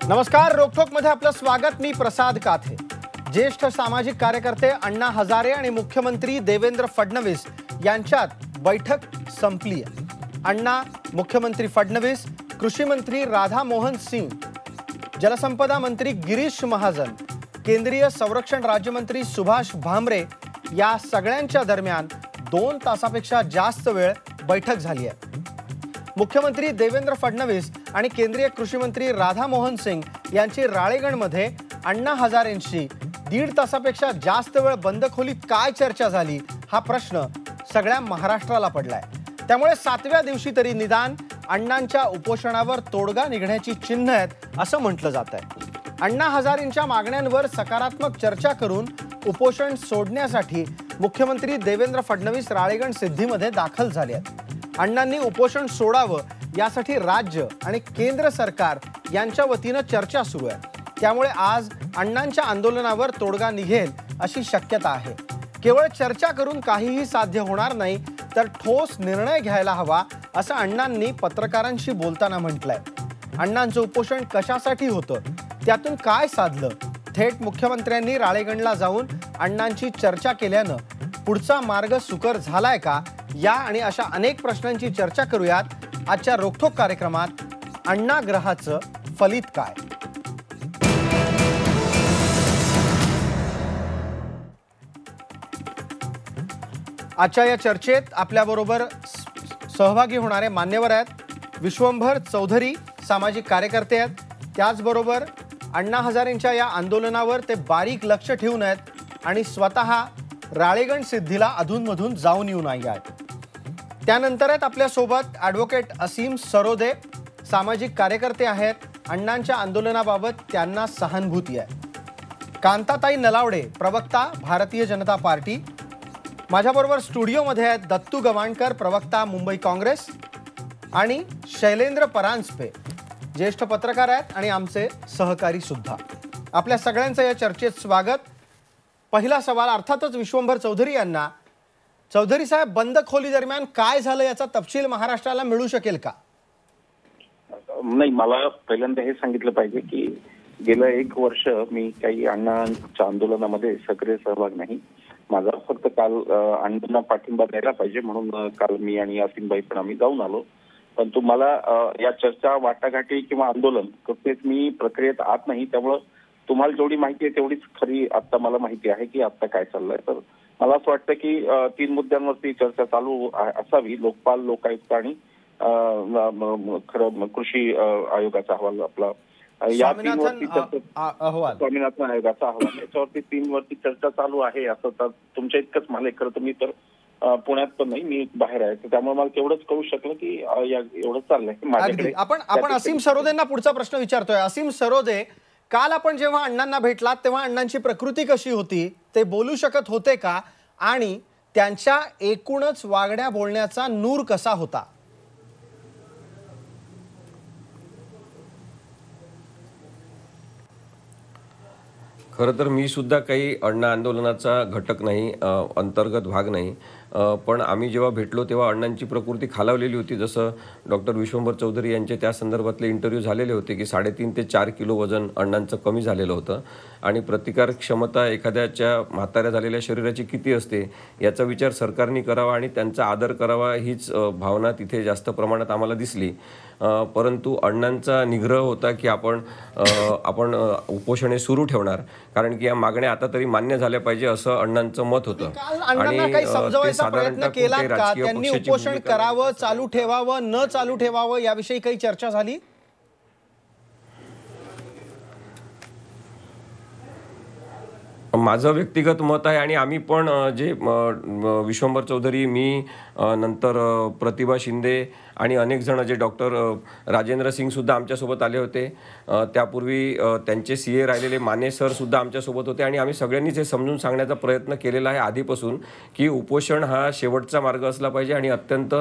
नमस्कार, रोकठोकमध्ये आपलं स्वागत। मी प्रसाद काथे। ज्येष्ठ सामाजिक कार्यकर्ते अण्णा हजारे आणि मुख्यमंत्री देवेंद्र फडणवीस यांच्यात बैठक संपली आहे। अण्णा, मुख्यमंत्री फडणवीस, कृषी मंत्री राधा मोहन सिंह, जलसंपदा मंत्री गिरीश महाजन, केंद्रीय संरक्षण राज्यमंत्री सुभाष भामरे या सगळ्यांच्या दरम्यान 2 तासापेक्षा जास्त वेळ बैठक झाली आहे। मुख्यमंत्री देवेंद्र फडणवीस आणि केंद्रीय कृषी मंत्री राधा मोहन सिंह यांची राळेगणमध्ये अण्णा हजारेंशी 1.5 तासापेक्षा जास्त वेळ बंद खोलीत काय चर्चा झाली हा प्रश्न सगळ्या महाराष्ट्राला पडलाय। त्यामुळे 7व्या दिवशी तरी निदान अण्णांच्या उपोषणावर तोडगा निघण्याची चिन्ह आहेत असं म्हटलं जात आहे। अण्णा हजारेंच्या मागण्यांवर सकारात्मक चर्चा करून उपोषण सोडण्यासाठी मुख्यमंत्री देवेंद्र फडणवीस राळेगण सिद्धीमध्ये दाखल झाले आहेत। अण्णांनी उपोषण सोडावं यासाठी राज्य आणि केंद्र सरकार यांच्या वतीनं चर्चा सुरू आहे। त्यामुळे आज अण्णांच्या आंदोलनावर तोडगा निघेल अशी शक्यता आहे। केवळ चर्चा करून काहीही साध्य होणार नाही, तर ठोस निर्णय घ्यायला हवा असं अण्णांनी पत्रकारांशी बोलताना म्हटलंय। अण्णांचं उपोषण कशासाठी होतं, त्यातून काय साधलं, थेट मुख्यमंत्र्यांनी राळेगणला जाऊन अण्णांची चर्चा केल्यानं पुढचा मार्ग सुकर झालाय का, या आणि अशा अनेक प्रश्नांची चर्चा करूयात आजच्या रोकठोक कार्यक्रमात। अण्णा ग्रहाचं फलित काय? आजच्या या चर्चेत आपल्याबरोबर सहभागी होणारे मान्यवर आहेत। विश्वंभर चौधरी सामाजिक कार्यकर्ते आहेत, त्याचबरोबर अण्णा हजारेंच्या या आंदोलनावर ते बारीक लक्ष ठेवून आहेत आणि स्वतः राळेगण सिद्धीला अधूनमधून जाऊन येऊन आहेत। त्यानंतर आहेत आपल्यासोबत ॲडव्होकेट असीम सरोदे, सामाजिक कार्यकर्ते आहेत, अण्णांच्या आंदोलनाबाबत त्यांना सहानुभूती आहे। कांताताई नलावडे, प्रवक्ता, भारतीय जनता पार्टी। माझ्याबरोबर स्टुडिओमध्ये आहेत दत्तू गवाणकर, प्रवक्ता, मुंबई काँग्रेस, आणि शैलेंद्र परांजपे, ज्येष्ठ पत्रकार आहेत आणि आमचे सहकारी सुद्धा। आपल्या सगळ्यांचं या चर्चेत स्वागत। पहिला सवाल अर्थातच विश्वंभर चौधरी यांना। चौधरी साहेब, बंद खोली दरम्यान काय झालं याचा तपशील महाराष्ट्राला मिळू शकेल का? नाही, मला पहिल्यांदा हे सांगितलं पाहिजे की गेलं 1 वर्ष मी काही अण्णांच्या आंदोलनामध्ये सक्रिय सहभाग नाही। माझा फक्त काल अण्णांना पाठिंबा द्यायला पाहिजे म्हणून काल मी आणि असीमबाई पण आम्ही जाऊन आलो। पण तुम्हाला या चर्चा, वाटाघाटी किंवा आंदोलन कसलेच मी प्रक्रियेत आत नाही, त्यामुळं तुम्हाला जेवढी माहिती आहे तेवढीच खरी आता मला माहिती आहे की आता काय चाललंय। तर मला असं वाटतं की 3 मुद्द्यांवरती चर्चा चालू असावी। लोकपाल, लोकायुक्त आणि खरं कृषी आयोगाचा अहवाल, आपला या 3 वरती स्वामीनाथन आयोगाचा अहवाल, याच्यावरती 3 वरती चर्चा चालू आहे असं तर तुमच्या इतकंच मला खरं तर मी तर पुण्यात पण नाही, मी बाहेर आहे, त्यामुळे मला तेवढंच कळू शकलं की एवढं चाललंय माझ्याकडे। आपण असीम सरोदेंना पुढचा प्रश्न विचारतोय। असीम सरोदे, काल आपण जेव्हा अण्णांना भेटलात तेव्हा अण्णांची प्रकृती कशी होती, ते बोलू शकत होते का, आणि त्यांच्या एकूणच वागण्या बोलण्याचा नूर कसा होता? खरं तर मी सुद्धा काही अण्णा आंदोलनाचा घटक नाही, अंतर्गत भाग नाही, पण आम्ही जेव्हा भेटलो तेव्हा अण्णांची प्रकृती खालावलेली होती। जसं डॉक्टर विश्वंभर चौधरी यांचे त्या संदर्भातले इंटरव्ह्यू झालेले होते की 3.5 ते 4 किलो वजन अण्णांचं कमी झालेलं होतं, आणि प्रतिकार क्षमता एखाद्याच्या म्हाताऱ्या झालेल्या शरीराची किती असते याचा विचार सरकारने करावा आणि त्यांचा आदर करावा, हीच भावना तिथे जास्त प्रमाणात आम्हाला दिसली। परंतु अण्णांचा निग्रह होता की आपण उपोषणे सुरू ठेवणार, कारण की या मागण्या आता तरी मान्य झाल्या पाहिजे असं अण्णांचं मत होतं। आणि प्रयत्न केला का त्यांनी उपोषण करावं, चालू ठेवावं, न चालू ठेवावं याविषयी काही चर्चा झाली? माझं व्यक्तिगत मत आहे, आणि आम्ही पण जे विश्वंभर चौधरी, मी, नंतर प्रतिभा शिंदे आणि अनेक जण, जे डॉक्टर राजेंद्र सिंग सुद्धा आमच्यासोबत आले होते, त्यापूर्वी त्यांचे CA राहिलेले माने सर सुद्धा आमच्यासोबत होते, आणि आम्ही सगळ्यांनीच हे समजून सांगण्याचा प्रयत्न केलेला आहे आधीपासून की उपोषण हा शेवटचा मार्ग असला पाहिजे आणि अत्यंत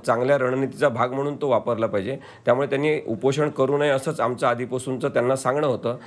चांगल्या रणनीतीचा भाग म्हणून तो वापरला पाहिजे। त्यामुळे त्यांनी उपोषण करू नये असंच आमचं आधीपासूनचं त्यांना सांगणं होतं।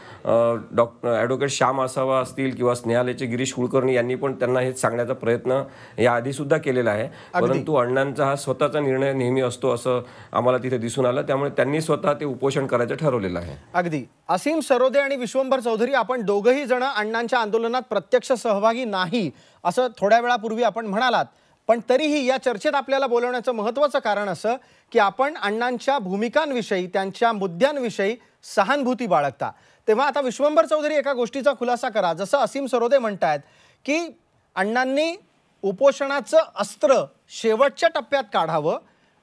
ॲडव्होकेट श्याम आसावा असतील असतील किंवा स्नेहालयाचे गिरीश कुलकर्णी यांनी पण त्यांना हे सांगण्याचा प्रयत्न याआधी सुद्धा केलेला आहे, परंतु अण्णांचा हा स्वतःचा निर्णय नेहमी असतो असं आम्हाला तिथे दिसून आलं, त्यामुळे त्यांनी स्वतः ते उपोषण करायचं ठरवलेलं आहे. अगदी. असीम सरोदे आणि विश्वंभर चौधरी, आपण दोघंही जण अण्णांच्या आंदोलनात प्रत्यक्ष सहभागी नाही असं थोड्या वेळापूर्वी आपण म्हणालात, पण तरीही या चर्चेत आपल्याला बोलवण्याचं महत्त्वाचं कारण असं की आपण अण्णांच्या भूमिकांविषयी, त्यांच्या मुद्द्यांविषयी सहानुभूती बाळगता. तेव्हा आता विश्वंभर चौधरी एका गोष्टीचा खुलासा करा. जसं असीम सरोदे म्हणतायत की अण्णांनी उपोषणाचं अस्त्र शेवटच्या टप्प्यात काढावं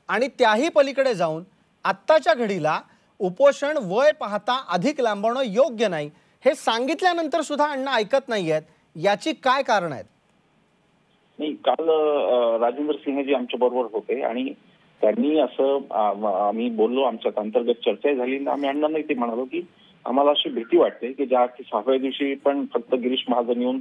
आणि त्याही पलीकडे जाऊन आत्ताच्या घडीला उपोषण वय पाहता अधिक लांबवणं योग्य नाही, हे सांगितल्यानंतर सुद्धा अण्णा ऐकत नाहीयेत. याची काय कारण आहेत? नाही, काल राजेंद्र सिंहजी आमच्या बरोबर होते आणि त्यांनी असं आम्ही बोललो, आमच्यात अंतर्गत चर्चा झाली. आम्ही अण्णांना ते म्हणालो की आम्हाला अशी भीती वाटते की ज्या अर्थी 6व्या दिवशी पण फक्त गिरीश महाजन येऊन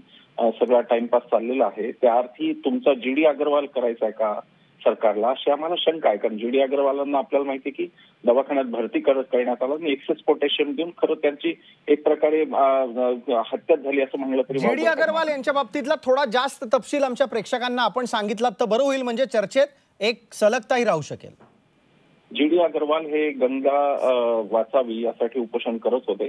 सगळा टाइमपास चाललेला आहे, त्या अर्थी तुमचा GD अग्रवाल करायचा आहे का सरकारला, अशी आम्हाला शंका आहे. कारण GD अग्रवालांना आपल्याला माहिती आहे की दवाखान्यात भरती करण्यात आलं आणि एक्सेस पोटॅशियम देऊन खरं त्यांची एक प्रकारे हत्याच झाली असं म्हणलं तरी. GD अग्रवाल यांच्या बाबतीतला थोडा जास्त तपशील आमच्या प्रेक्षकांना आपण सांगितलात तर बरं होईल, म्हणजे चर्चेत एक सलगताही राहू शकेल. GD अग्रवाल हे गंगा वाचावी यासाठी उपोषण करत होते.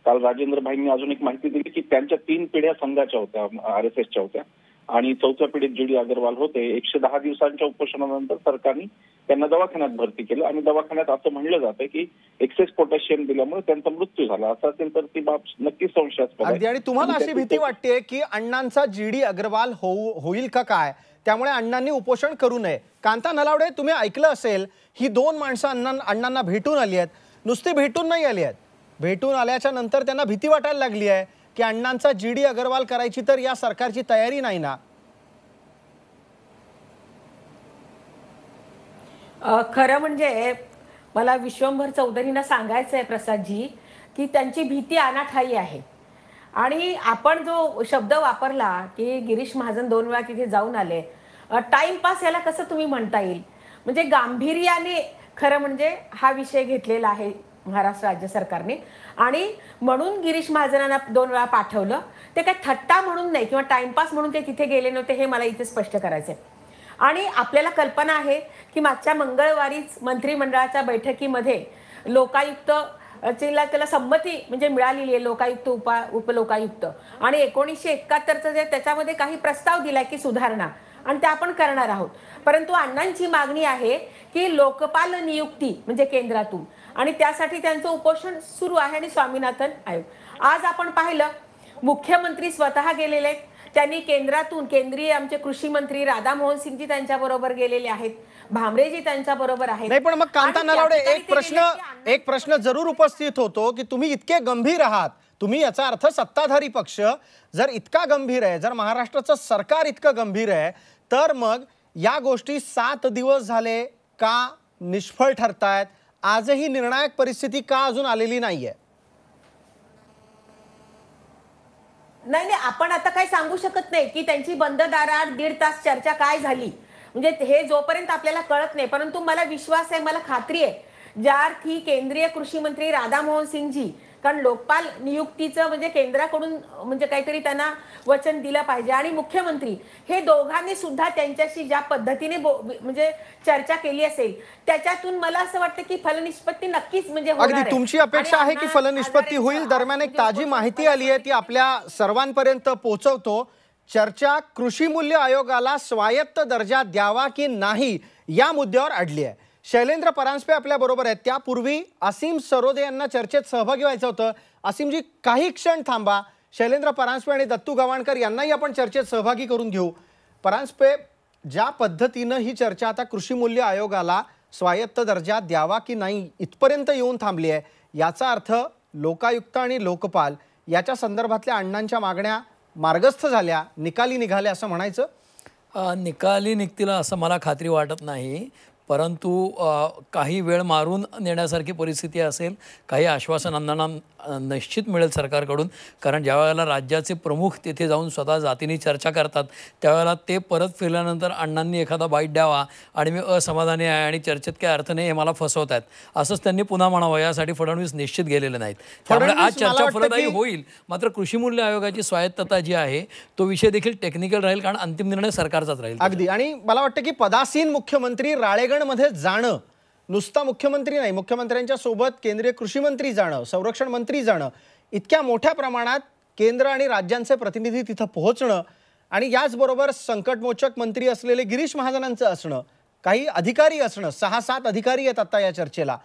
काल राजेंद्र भाईंनी अजून एक माहिती दिली की त्यांच्या 3 पिढ्या संघाच्या होत्या, RSSच्या होत्या आणि 4थ्या पिढीत GD अग्रवाल होते. 110 दिवसांच्या उपोषणानंतर सरकारने त्यांना दवाखान्यात भरती केलं आणि दवाखान्यात असं म्हणलं जातं की एक्सेस पोटॅशियम दिल्यामुळे त्यांचा मृत्यू झाला. असं असेल तर ती बाब नक्कीच संशयास्पद आहे. आणि तुम्हाला अशी भीती वाटते की अण्णांचा GD अग्रवाल होईल का काय, त्यामुळे अण्णांनी उपोषण करू नये? कांता नलावडे, तुम्ही ऐकलं असेल ही 2 माणसं अण्णांना भेटून आली आहेत. नुसती भेटून नाही आली आहेत, भेटून आल्याच्या नंतर त्यांना भीती वाटायला लागली आहे की अण्णांचा GD अग्रवाल करायची तर या सरकारची तयारी नाही ना. खरं म्हणजे मला विश्वंभर चौधरींना सांगायचं आहे प्रसादजी की त्यांची भीती अनाठायी आहे. आणि आपण जो शब्द वापरला की गिरीश महाजन 2 वेळा तिथे जाऊन आले, टाइमपास याला कसं तुम्ही म्हणता येईल? म्हणजे गांभीर्याने खरं म्हणजे हा विषय घेतलेला आहे महाराष्ट्र राज्य सरकारने आणि म्हणून गिरीश महाजनांना 2 वेळा पाठवलं. ते काय थट्टा म्हणून नाही किंवा टाइमपास म्हणून ते तिथे गेले नव्हते, हे मला इथे स्पष्ट करायचंय. आणि आपल्याला कल्पना आहे की मागच्या मंगळवारीच मंत्रिमंडळाच्या बैठकीमध्ये लोकायुक्त त्याला संमती म्हणजे मिळालेली आहे, लोकायुक्त उपलोकायुक्त, आणि 1971चं जे त्याच्यामध्ये काही प्रस्ताव दिलाय की सुधारणा, आणि ते आपण करणार आहोत. परंतु अण्णांची मागणी आहे की लोकपाल नियुक्ती म्हणजे केंद्रातून, आणि त्यासाठी त्यांचं उपोषण सुरू आहे. आणि स्वामीनाथन आयोग आज आपण पाहिलं मुख्यमंत्री स्वतः गेलेले आहेत, त्यांनी केंद्रातून केंद्रीय आमचे कृषी मंत्री राधामोहन सिंगजी त्यांच्या बरोबर गेलेले आहेत, भामरेजी त्यांच्या बरोबर आहेत. नाही, पण मग कांता नलावडे एक प्रश्न जरूर उपस्थित होतो की तुम्ही इतके गंभीर आहात, तुम्ही याचा अर्थ सत्ताधारी पक्ष जर इतका गंभीर आहे, जर महाराष्ट्राचं सरकार इतकं गंभीर आहे, तर मग या गोष्टी 7 दिवस झाले का निष्फळ ठरतायत? आजही निर्णायक परिस्थिती का अजून आलेली नाहीये? नाही, आपण आता काही सांगू शकत नाही की त्यांची बंद दारात 1.5 तास चर्चा काय झाली, म्हणजे हे जोपर्यंत आपल्याला कळत नाही. परंतु मला विश्वास आहे, मला खात्री आहे, ज्या अर्थी केंद्रीय कृषी मंत्री राधामोहन सिंगजी, कारण लोकपाल नियुक्तीचं म्हणजे केंद्राकडून म्हणजे काहीतरी त्यांना वचन दिलं पाहिजे, आणि मुख्यमंत्री हे दोघांनी सुद्धा त्यांच्याशी ज्या पद्धतीने म्हणजे चर्चा केली असेल त्याच्यातून मला असं वाटतं की फलनिष्पत्ती नक्कीच म्हणजे होणार आहे. अगदी तुमची अपेक्षा आहे की फलनिष्पत्ती होईल. दरम्यान एक ताजी माहिती आली आहे ती आपल्या सर्वांपर्यंत पोहोचवतो. चर्चा कृषी मूल्य आयोगाला स्वायत्त दर्जा द्यावा की नाही या मुद्द्यावर अडली आहे. शैलेंद्र परांजपे आपल्या बरोबर आहेत. त्यापूर्वी असीम सरोदे यांना चर्चेत सहभागी व्हायचं होतं. असीमजी काही क्षण थांबा, शैलेंद्र परांजपे आणि दत्तू गवाणकर यांनाही आपण चर्चेत सहभागी करून घेऊ. परांजपे, ज्या पद्धतीनं ही चर्चा आता कृषी मूल्य आयोगाला स्वायत्त दर्जा द्यावा की नाही इथपर्यंत येऊन थांबली आहे, याचा अर्थ लोकायुक्त आणि लोकपाल याच्या संदर्भातल्या अण्णांच्या मागण्या मार्गस्थ झाल्या, निकाली निघाल्या असं म्हणायचं? निकाली निघतील असं मला खात्री वाटत नाही. परंतु काही वेळ मारून नेण्यासारखी परिस्थिती असेल, काही आश्वासन अण्णांना निश्चित मिळेल सरकारकडून, कारण ज्या वेळेला राज्याचे प्रमुख तिथे जाऊन स्वतः जातीने चर्चा करतात त्यावेळेला ते परत फिरल्यानंतर अण्णांनी एखादा बाईट द्यावा आणि मी असमाधानी आहे आणि चर्चेत काही अर्थ नाही, हे मला फसवत आहेत असंच त्यांनी पुन्हा म्हणावं, यासाठी फडणवीस निश्चित गेलेले नाहीत. त्यामुळे आज चर्चा फलदायी होईल. मात्र कृषी मूल्य आयोगाची स्वायत्तता जी आहे तो विषय देखील टेक्निकल राहील, कारण अंतिम निर्णय सरकारचाच राहील. अगदी. आणि मला वाटतं की पदासीन मुख्यमंत्री राळेगणमध्ये जाणं, नुसता मुख्यमंत्री नाही, मुख्यमंत्र्यांच्या सोबत केंद्रीय कृषी मंत्री जाणं, संरक्षण मंत्री जाणं, इतक्या मोठ्या प्रमाणात केंद्र आणि राज्यांचे प्रतिनिधी तिथं पोहोचणं आणि याचबरोबर संकटमोचक मंत्री असलेले गिरीश महाजनांचं असणं, काही अधिकारी असणं, 6-7 अधिकारी आहेत आता या चर्चेला,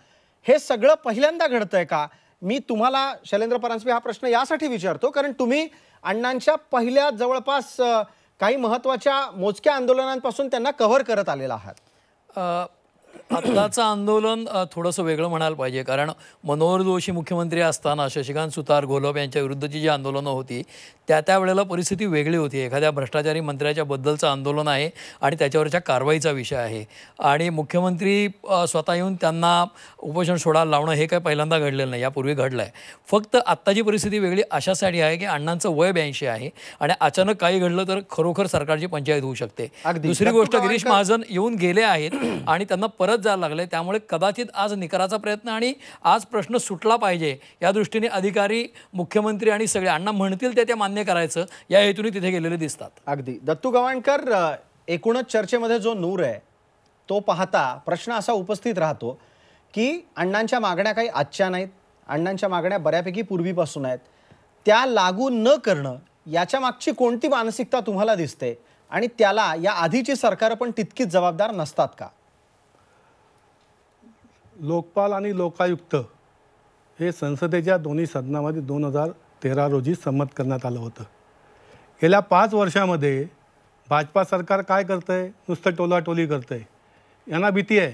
हे सगळं पहिल्यांदा घडतंय का? मी तुम्हाला शैलेंद्र परांजपे हा प्रश्न यासाठी विचारतो कारण तुम्ही अण्णांच्या पहिल्या जवळपास काही महत्त्वाच्या मोजक्या आंदोलनांपासून त्यांना कव्हर करत आलेला आहात. आत्ताचं आंदोलन थोडंसं वेगळं म्हणायला पाहिजे, कारण मनोहर जोशी मुख्यमंत्री असताना शशिकांत सुतार, घोलप यांच्या विरुद्धची जी आंदोलनं होती त्यावेळेला परिस्थिती वेगळी होती. एखाद्या भ्रष्टाचारी मंत्र्याच्या बद्दलचं आंदोलन आहे आणि त्याच्यावरच्या कारवाईचा विषय आहे आणि मुख्यमंत्री स्वतः येऊन त्यांना उपोषण सोडायला लावणं हे काही पहिल्यांदा घडलेलं नाही, यापूर्वी घडलं आहे. फक्त आत्ताची परिस्थिती वेगळी अशासाठी आहे की अण्णांचं वय 82 आहे आणि अचानक काही घडलं तर खरोखर सरकारची पंचायत होऊ शकते. दुसरी गोष्ट, गिरीश महाजन येऊन गेले आहेत आणि त्यांना परत जायला लागले, त्यामुळे कदाचित आज निकाराचा प्रयत्न आणि आज प्रश्न सुटला पाहिजे या दृष्टीने अधिकारी, मुख्यमंत्री आणि सगळे अण्णा म्हणतील ते मान्य करायचं या हेतूने तिथे गेलेले दिसतात. अगदी. दत्तू गवाणकर, एकूणच चर्चेमध्ये जो नूर आहे तो पाहता प्रश्न असा उपस्थित राहतो की अण्णांच्या मागण्या काही आजच्या नाहीत, अण्णांच्या मागण्या बऱ्यापैकी पूर्वीपासून आहेत, त्या लागू न करणं याच्या मागची कोणती मानसिकता तुम्हाला दिसते आणि त्याला या आधीची सरकार पण तितकीच जबाबदार नसतात का? लोकपाल आणि लोकायुक्त हे संसदेच्या दोन्ही सदनामध्ये 2013 रोजी संमत करण्यात आलं होतं. गेल्या 5 वर्षामध्ये भाजपा सरकार काय करतंय? नुसतं टोलाटोली करतंय. यांना भीती आहे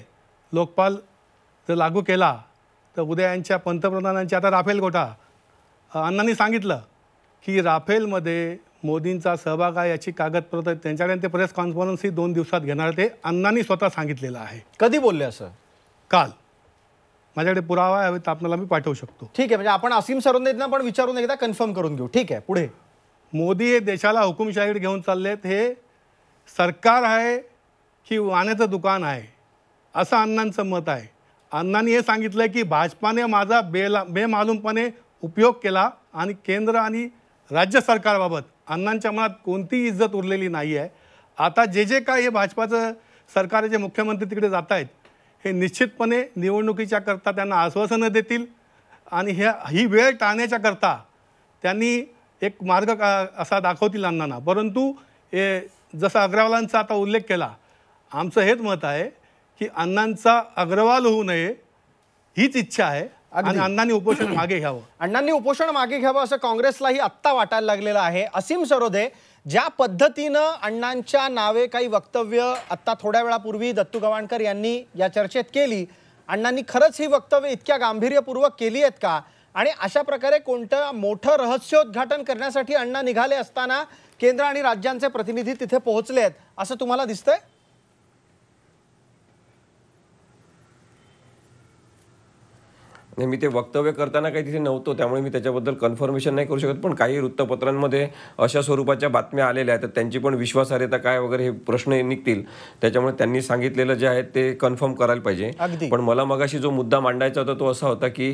लोकपाल जर लागू केला तर उद्या यांच्या पंतप्रधानांची, आता राफेल घोटाळा, अण्णांनी सांगितलं की राफेलमध्ये मोदींचा सहभाग आहे याची कागदपत्र त्यांच्याकडे ते प्रेस कॉन्फरन्स ही 2 दिवसात घेणार, ते अण्णांनी स्वतः सांगितलेलं आहे. कधी बोलले असं? काल. माझ्याकडे पुरावा आहे, आपल्याला मी पाठवू शकतो. ठीक आहे, म्हणजे आपण असीम सरोदेंना पण विचारून एकदा कन्फर्म करून घेऊ. ठीक आहे, पुढे. मोदी हे देशाला हुकुमशाहीकडे घेऊन चाललेत. हे सरकार आहे की वाण्याचं दुकान आहे असं अण्णांचं मत आहे. अण्णांनी हे सांगितलं की भाजपाने माझा बेमालूमपणे उपयोग केला आणि केंद्र आणि राज्य सरकारबाबत अण्णांच्या मनात कोणतीही इज्जत उरलेली नाही आहे. आता जे काय हे भाजपाचं सरकारचे मुख्यमंत्री तिकडे जात आहेत हे निश्चितपणे निवडणुकीच्या करता त्यांना आश्वासनं देतील आणि ही वेळ टाळण्याच्या करता त्यांनी एक मार्ग असा दाखवतील अण्णांना. परंतु जसं अग्रवालांचा आता उल्लेख केला, आमचं हेच मत आहे की अण्णांचा अग्रवाल होऊ नये हीच इच्छा आहे आणि अण्णांनी उपोषण मागे घ्यावं. अण्णांनी उपोषण मागे घ्यावं असं काँग्रेसलाही आत्ता वाटायला लागलेलं आहे. असीम सरोदे, ज्या पद्धतीनं अण्णांच्या नावे काही वक्तव्य आत्ता थोड्या वेळापूर्वी दत्तू गवाणकर यांनी या चर्चेत केली, अण्णांनी खरंच ही वक्तव्य इतक्या गांभीर्यपूर्वक केली आहेत का? आणि अशा प्रकारे कोणतं मोठं रहस्योद्घाटन करण्यासाठी अण्णा निघाले असताना केंद्र आणि राज्यांचे प्रतिनिधी तिथे पोहोचले आहेत असं तुम्हाला दिसतंय? नाही, मी ते वक्तव्य करताना काही तिथे नव्हतो, त्यामुळे मी त्याच्याबद्दल कन्फर्मेशन नाही करू शकत. पण काही वृत्तपत्रांमध्ये अशा स्वरूपाच्या बातम्या आलेल्या आहेत, तर त्यांची पण विश्वासार्हता काय वगैरे हे प्रश्न निघतील. त्याच्यामुळे त्यांनी सांगितलेलं जे आहे ते कन्फर्म करायला पाहिजे. पण मला मगाशी जो मुद्दा मांडायचा होता तो असा होता की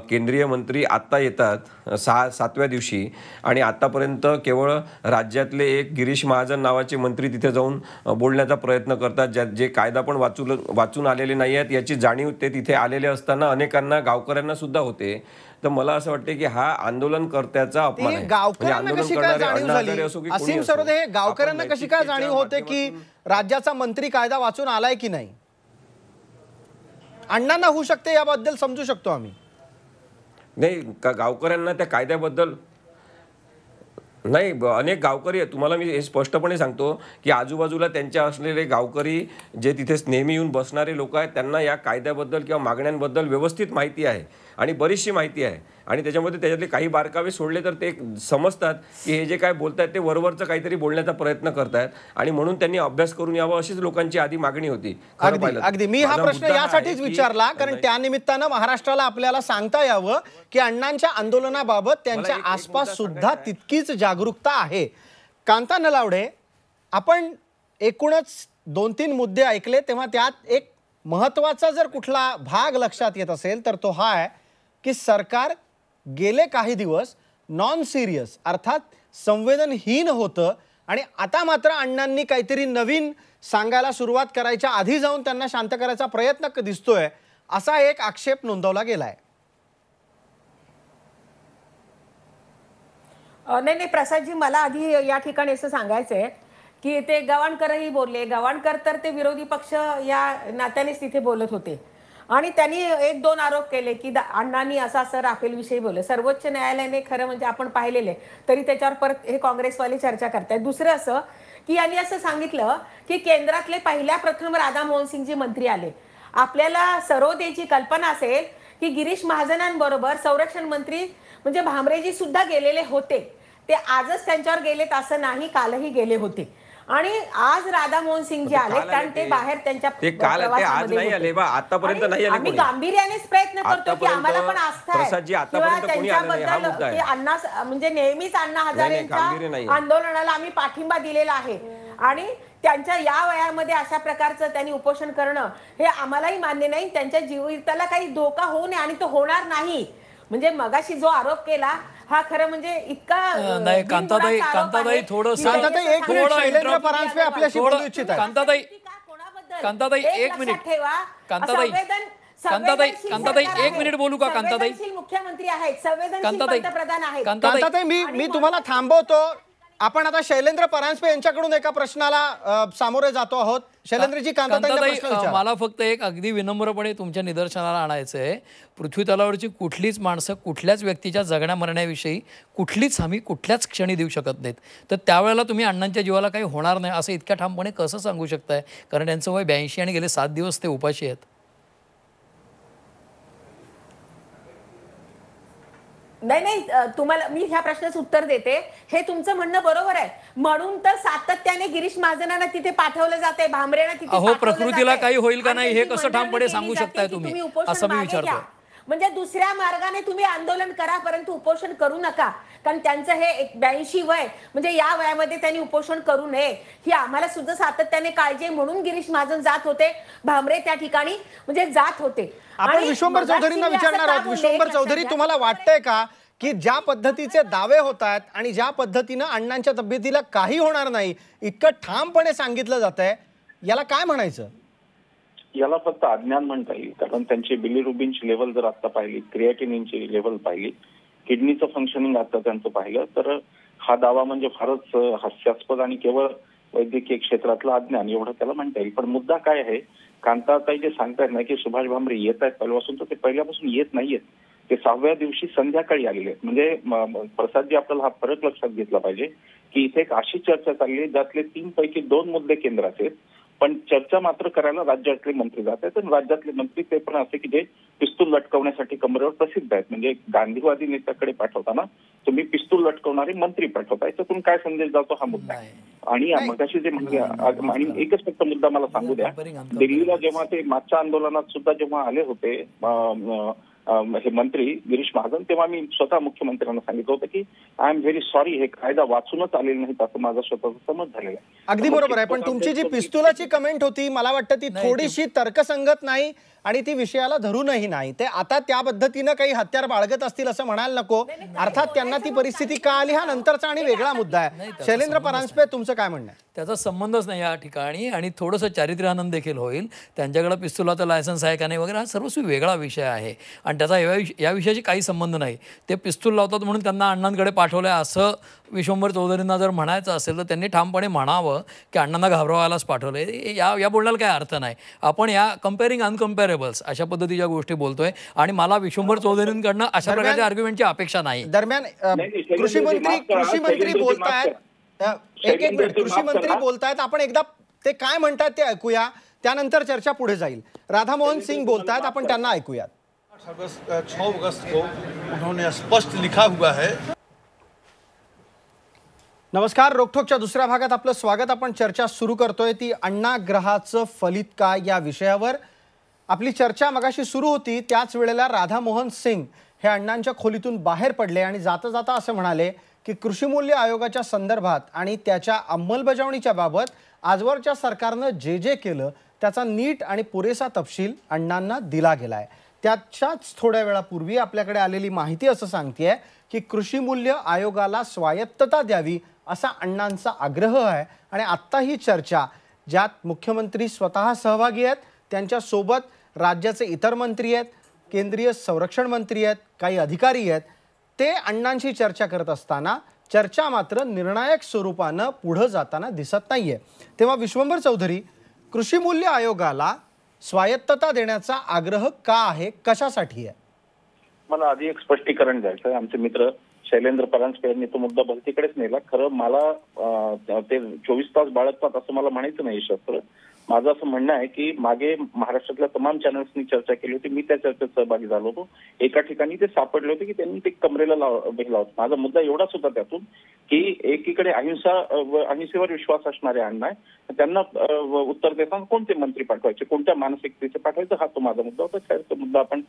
केंद्रीय मंत्री आत्ता येतात 7व्या दिवशी आणि आत्तापर्यंत केवळ राज्यातले एक गिरीश महाजन नावाचे मंत्री तिथे जाऊन बोलण्याचा प्रयत्न करतात, जे कायदा पण वाचून आलेले नाही आहेत याची जाणीव ते तिथे आलेले असताना अनेकांना गावकऱ्यांना सुद्धा होते. तर मला असं वाटतं की हा आंदोलनकर्त्याचा अपमान आहे. गावकऱ्यांना कशी काय जाणीव झाली? असीम सरोदे, गावकऱ्यांना कशी काय जाणीव होते की राज्याचा मंत्री कायदा वाचून आलाय की नाही? अण्णांना होऊ शकते याबद्दल समजू शकतो आम्ही. नाही, गावकऱ्यांना त्या कायद्याबद्दल नाही, अनेक गावकरी आहेत. तुम्हाला मी हे स्पष्टपणे सांगतो की आजूबाजूला त्यांच्या असलेले गावकरी जे तिथे नेहमी येऊन बसणारे लोक आहेत त्यांना या कायद्याबद्दल किंवा मागण्यांबद्दल व्यवस्थित माहिती आहे. आणि बरीचशी माहिती आहे आणि त्याच्यामध्ये त्याच्यातले काही बारकावे सोडले तर ते समजतात की हे जे काय बोलतायत ते वरवरचं काहीतरी बोलण्याचा प्रयत्न करतायत आणि म्हणून त्यांनी अभ्यास करून यावं अशीच लोकांची आधी मागणी होती. अगदी मी हा प्रश्न यासाठीच विचारला कारण त्यानिमित्तानं महाराष्ट्राला आपल्याला सांगता यावं की अण्णांच्या आंदोलनाबाबत त्यांच्या आसपास सुद्धा तितकीच जागरूकता आहे. कांता नलावडे, आपण एकूणच 2-3 मुद्दे ऐकले तेव्हा त्यात एक महत्वाचा जर कुठला भाग लक्षात येत असेल तर तो हा आहे की सरकार गेले काही दिवस नॉन सिरियस अर्थात संवेदनहीन होतं आणि आता मात्र अण्णांनी काहीतरी नवीन सांगायला सुरुवात करायच्या आधी जाऊन त्यांना शांत करायचा प्रयत्न दिसतोय असा एक आक्षेप नोंदवला गेलाय. नाही प्रसादजी, मला आधी या ठिकाणी असं सांगायचंय की ते गवाणकरही बोलले. गवाणकर तर ते विरोधी पक्ष या नात्यानेच तिथे बोलत होते आणि त्यांनी 1-2 आरोप केले की अण्णांनी असं राफेल विषयी बोलले. सर्वोच्च न्यायालयाने खरं म्हणजे आपण पाहिलेले तरी त्याच्यावर परत हे काँग्रेसवाले चर्चा करतायत. दुसरं असं की यांनी असं सांगितलं की केंद्रातले पहिल्या प्रथम राधामोहन सिंगजी मंत्री आले. आपल्याला सरोदेची कल्पना असेल की गिरीश महाजनांबरोबर संरक्षण मंत्री म्हणजे भामरेजी सुद्धा गेलेले होते. ते आजच त्यांच्यावर गेलेत असं नाही, कालही गेले होते आणि आज राधामोहन सिंग जे आले कारण ते बाहेर त्यांच्या आज नाही आले बा, आतापर्यंत नाही आले. आम्ही गांभीर्यानेच प्रयत्न करतो की आम्हाला पण आस्था आहे किंवा त्यांच्याबद्दल अण्णा म्हणजे नेहमीच अण्णा हजारेंच्या आंदोलनाला आम्ही पाठिंबा दिलेला आहे आणि त्यांच्या या वयामध्ये अशा प्रकारचं त्यांनी उपोषण करणं हे आम्हालाही मान्य नाही. त्यांच्या जीविताला काही धोका होऊ नये आणि तो होणार नाही. म्हणजे मगाशी जो आरोप केला हा खरं म्हणजे इतका नाही. कांताताई थोडंसं शैलेंद्र परांजपे आपल्याशी बोलू इच्छित आहे. कांताताई 1 मिनिट. कांताताई 1 मिनिट बोलू का? कांताताई मुख्यमंत्री आहेत, संवेदनशील पंतप्रधान आहेत. कांताताई मी तुम्हाला थांबवतो. आपण आता शैलेंद्र परांजपे यांच्याकडून एका प्रश्नाला सामोरे जातो आहोत. शैलेंद्रजी, कांताताई मला फक्त एक अगदी विनम्रपणे तुमच्या निदर्शनाला आणायचं आहे. पृथ्वी तलावरची कुठलीच माणसं कुठल्याच व्यक्तीच्या जगण्या मरण्याविषयी कुठलीच हमी कुठल्याच क्षणी देऊ शकत नाहीत. तर त्यावेळेला तुम्ही अण्णांच्या जीवाला काही होणार नाही असं इतक्या ठामपणे कसं सांगू शकताय? कारण त्यांचं वय 82 आणि गेले 7 दिवस ते उपाशी आहेत. नाही तुम्हाला मी ह्या प्रश्नाचं उत्तर देते. हे तुमचं म्हणणं बरोबर आहे म्हणून तर सातत्याने गिरीश महाजनांना तिथे पाठवलं जाते, भामरेंना तिथे अहो प्रकृतीला काही होईल का नाही हे कसं ठामपणे सांगू शकताय तुम्ही असं मी विचारतो. म्हणजे दुसऱ्या मार्गाने तुम्ही आंदोलन करा परंतु उपोषण करू नका. कारण त्यांचं हे 82 वय म्हणजे या वयामध्ये त्यांनी उपोषण करू नये ही आम्हाला सुद्धा सातत्याने काळजी आहे. म्हणून गिरीश महाजन जात होते, भामरे त्या ठिकाणी म्हणजे जात होते. आपण विश्वंभर चौधरींना विचारणार आहोत. विश्वंभर चौधरी, तुम्हाला वाटतंय का की ज्या पद्धतीचे दावे होत आहेत आणि ज्या पद्धतीनं अण्णांच्या तब्येतीला काही होणार नाही इतकं ठामपणे सांगितलं जात आहे, याला काय म्हणायचं? याला फक्त अज्ञान म्हणता येईल. कारण त्यांची बिलिरुबिनची लेवल जर आता पाहिली, क्रिएटिनिनची लेवल पाहिली, किडनीचं फंक्शनिंग आता त्यांचं पाहिलं तर हा दावा म्हणजे फारच हास्यास्पद आणि केवळ वैद्यकीय क्षेत्रातलं अज्ञान एवढं त्याला म्हणता येईल. पण मुद्दा काय आहे, कांताताई जे सांगतायत ना की सुभाष भामरे येत आहेत पहिल्यापासून, तर ते पहिल्यापासून येत नाहीयेत. ते 6व्या दिवशी संध्याकाळी आलेले आहेत. म्हणजे प्रसादजी आपल्याला हा फरक लक्षात घेतला पाहिजे की इथे एक अशी चर्चा चालली आहे ज्यातले 3 पैकी 2 मुद्दे केंद्राचे आहेत पण चर्चा मात्र करायला राज्यातले मंत्री जात आहेत. आणि राज्यातले मंत्री ते पण असे की जे पिस्तूल लटकवण्यासाठी कमरेवर प्रसिद्ध आहेत. म्हणजे गांधीवादी नेत्याकडे पाठवताना तुम्ही पिस्तूल लटकवणारे मंत्री पाठवताय, त्यातून काय संदेश जातो हा मुद्दा आहे. आणि मगाशी जे म्हणजे आणि एकच फक्त मुद्दा मला सांगू द्या, दिल्लीला जेव्हा ते मागच्या आंदोलनात सुद्धा जेव्हा आले होते हे मंत्री गिरीश महाजन, तेव्हा मी स्वतः मुख्यमंत्र्यांना सांगितलं होतं की आय एम व्हेरी सॉरी, हे कायदा वाचूनच आलेलं नाही असं माझा स्वतःचा समज झालेला आहे. अगदी बरोबर आहे. पण तुमची जी पिस्तुलाची कमेंट होती मला वाटतं ती थोडीशी तर्कसंगत नाही आणि ती विषयाला धरूनही नाही. ते आता त्या पद्धतीनं काही हत्यार बाळगत असतील असं म्हणायला नको. अर्थात त्यांना ती परिस्थिती का आली हा नंतरचा आणि वेगळा मुद्दा आहे. शैलेंद्र परांजपे, तुमचं काय म्हणणं आहे? त्याचा संबंधच नाही या ठिकाणी आणि थोडंसं चारित्र्यानंद देखील होईल. त्यांच्याकडे पिस्तुलाचं लायसन्स आहे का नाही वगैरे हा सर्वस्वी वेगळा विषय आहे आणि त्याचा या विषयाशी काही संबंध नाही. ते पिस्तूल लावतात म्हणून त्यांना अण्णांकडे पाठवलंय असं विश्वंभर चौधरींना जर म्हणायचं असेल तर त्यांनी ठामपणे म्हणावं की अण्णांना घाबरवायलाच पाठवलंय. या बोलण्याला काय अर्थ नाही. आपण या कम्पेअरिंग अनकम्पेरेबल्स अशा पद्धतीच्या गोष्टी बोलतोय आणि मला विश्वंभर चौधरींकडनं अशा प्रकारच्या आर्ग्युमेंटची अपेक्षा नाही. दरम्यान कृषी मंत्री बोलतायत, एक मिनिट, कृषी मंत्री बोलतायत, आपण एकदा ते काय म्हणतात ते ऐकूया, त्यानंतर चर्चा पुढे जाईल. राधामोहन सिंग बोलतायत, आपण त्यांना ऐकूयात. 6 अगस्त को उन्होंने स्पष्ट लिखा हुआ है। नमस्कार, रोकठोकच्या दुसऱ्या भागात आपलं स्वागत। आपण चर्चा सुरू करतोय ती अण्णा ग्रहाचं फलित काय या विषयावर। आपली चर्चा मगाशी सुरू होती त्याच वेळेला राधामोहन सिंग हे अण्णांच्या खोलीतून बाहेर पडले आणि जाता जाता असं म्हणाले की कृषी मूल्य आयोगाच्या संदर्भात आणि त्याच्या अंमलबजावणीच्या बाबत आजवरच्या सरकारनं जे जे केलं त्याचा नीट आणि पुरेसा तपशील अण्णांना दिला गेलाय। त्याच्याच थोड्या वेळापूर्वी आपल्याकडे आलेली माहिती असं सांगतेय की कृषी मूल्य आयोगाला स्वायत्तता द्यावी असा अण्णांचा आग्रह आहे आणि आत्ता ही चर्चा ज्यात मुख्यमंत्री स्वतः सहभागी आहेत, त्यांच्या सोबत राज्याचे इतर मंत्री आहेत, केंद्रीय संरक्षण मंत्री आहेत, काही अधिकारी आहेत, ते अण्णांशी चर्चा करत असताना चर्चा मात्र निर्णायक स्वरूपानं पुढे जाताना दिसत नाहीये। तेव्हा विश्वंभर चौधरी, कृषी मूल्य आयोगाला स्वायत्तता देण्याचा आग्रह का आहे, कशासाठी आहे? मला आधी एक स्पष्टीकरण द्यायचं आहे। आमचे मित्र शैलेंद्र परांजपे यांनी तो मुद्दा भलतीकडेच नेला। खरं मला ते 24 तास बाळगतात असं मला म्हणायचं नाही शस्त्र। माझं असं म्हणणं आहे की मागे महाराष्ट्रातल्या तमाम चॅनल्सनी चर्चा केली होती, मी त्या चर्चेत सहभागी झालो होतो। एका ठिकाणी ते सापडले होते की त्यांनी ते कमरेला भेटला होता। माझा मुद्दा एवढाच होता त्यातून की एकीकडे अहिंसेवर विश्वास असणारे अण्णा आहे, त्यांना उत्तर देताना कोणते मंत्री पाठवायचे, कोणत्या मानसिकतेचे पाठवायचे, हा तो माझा मुद्दा होता। तो मुद्दा आपण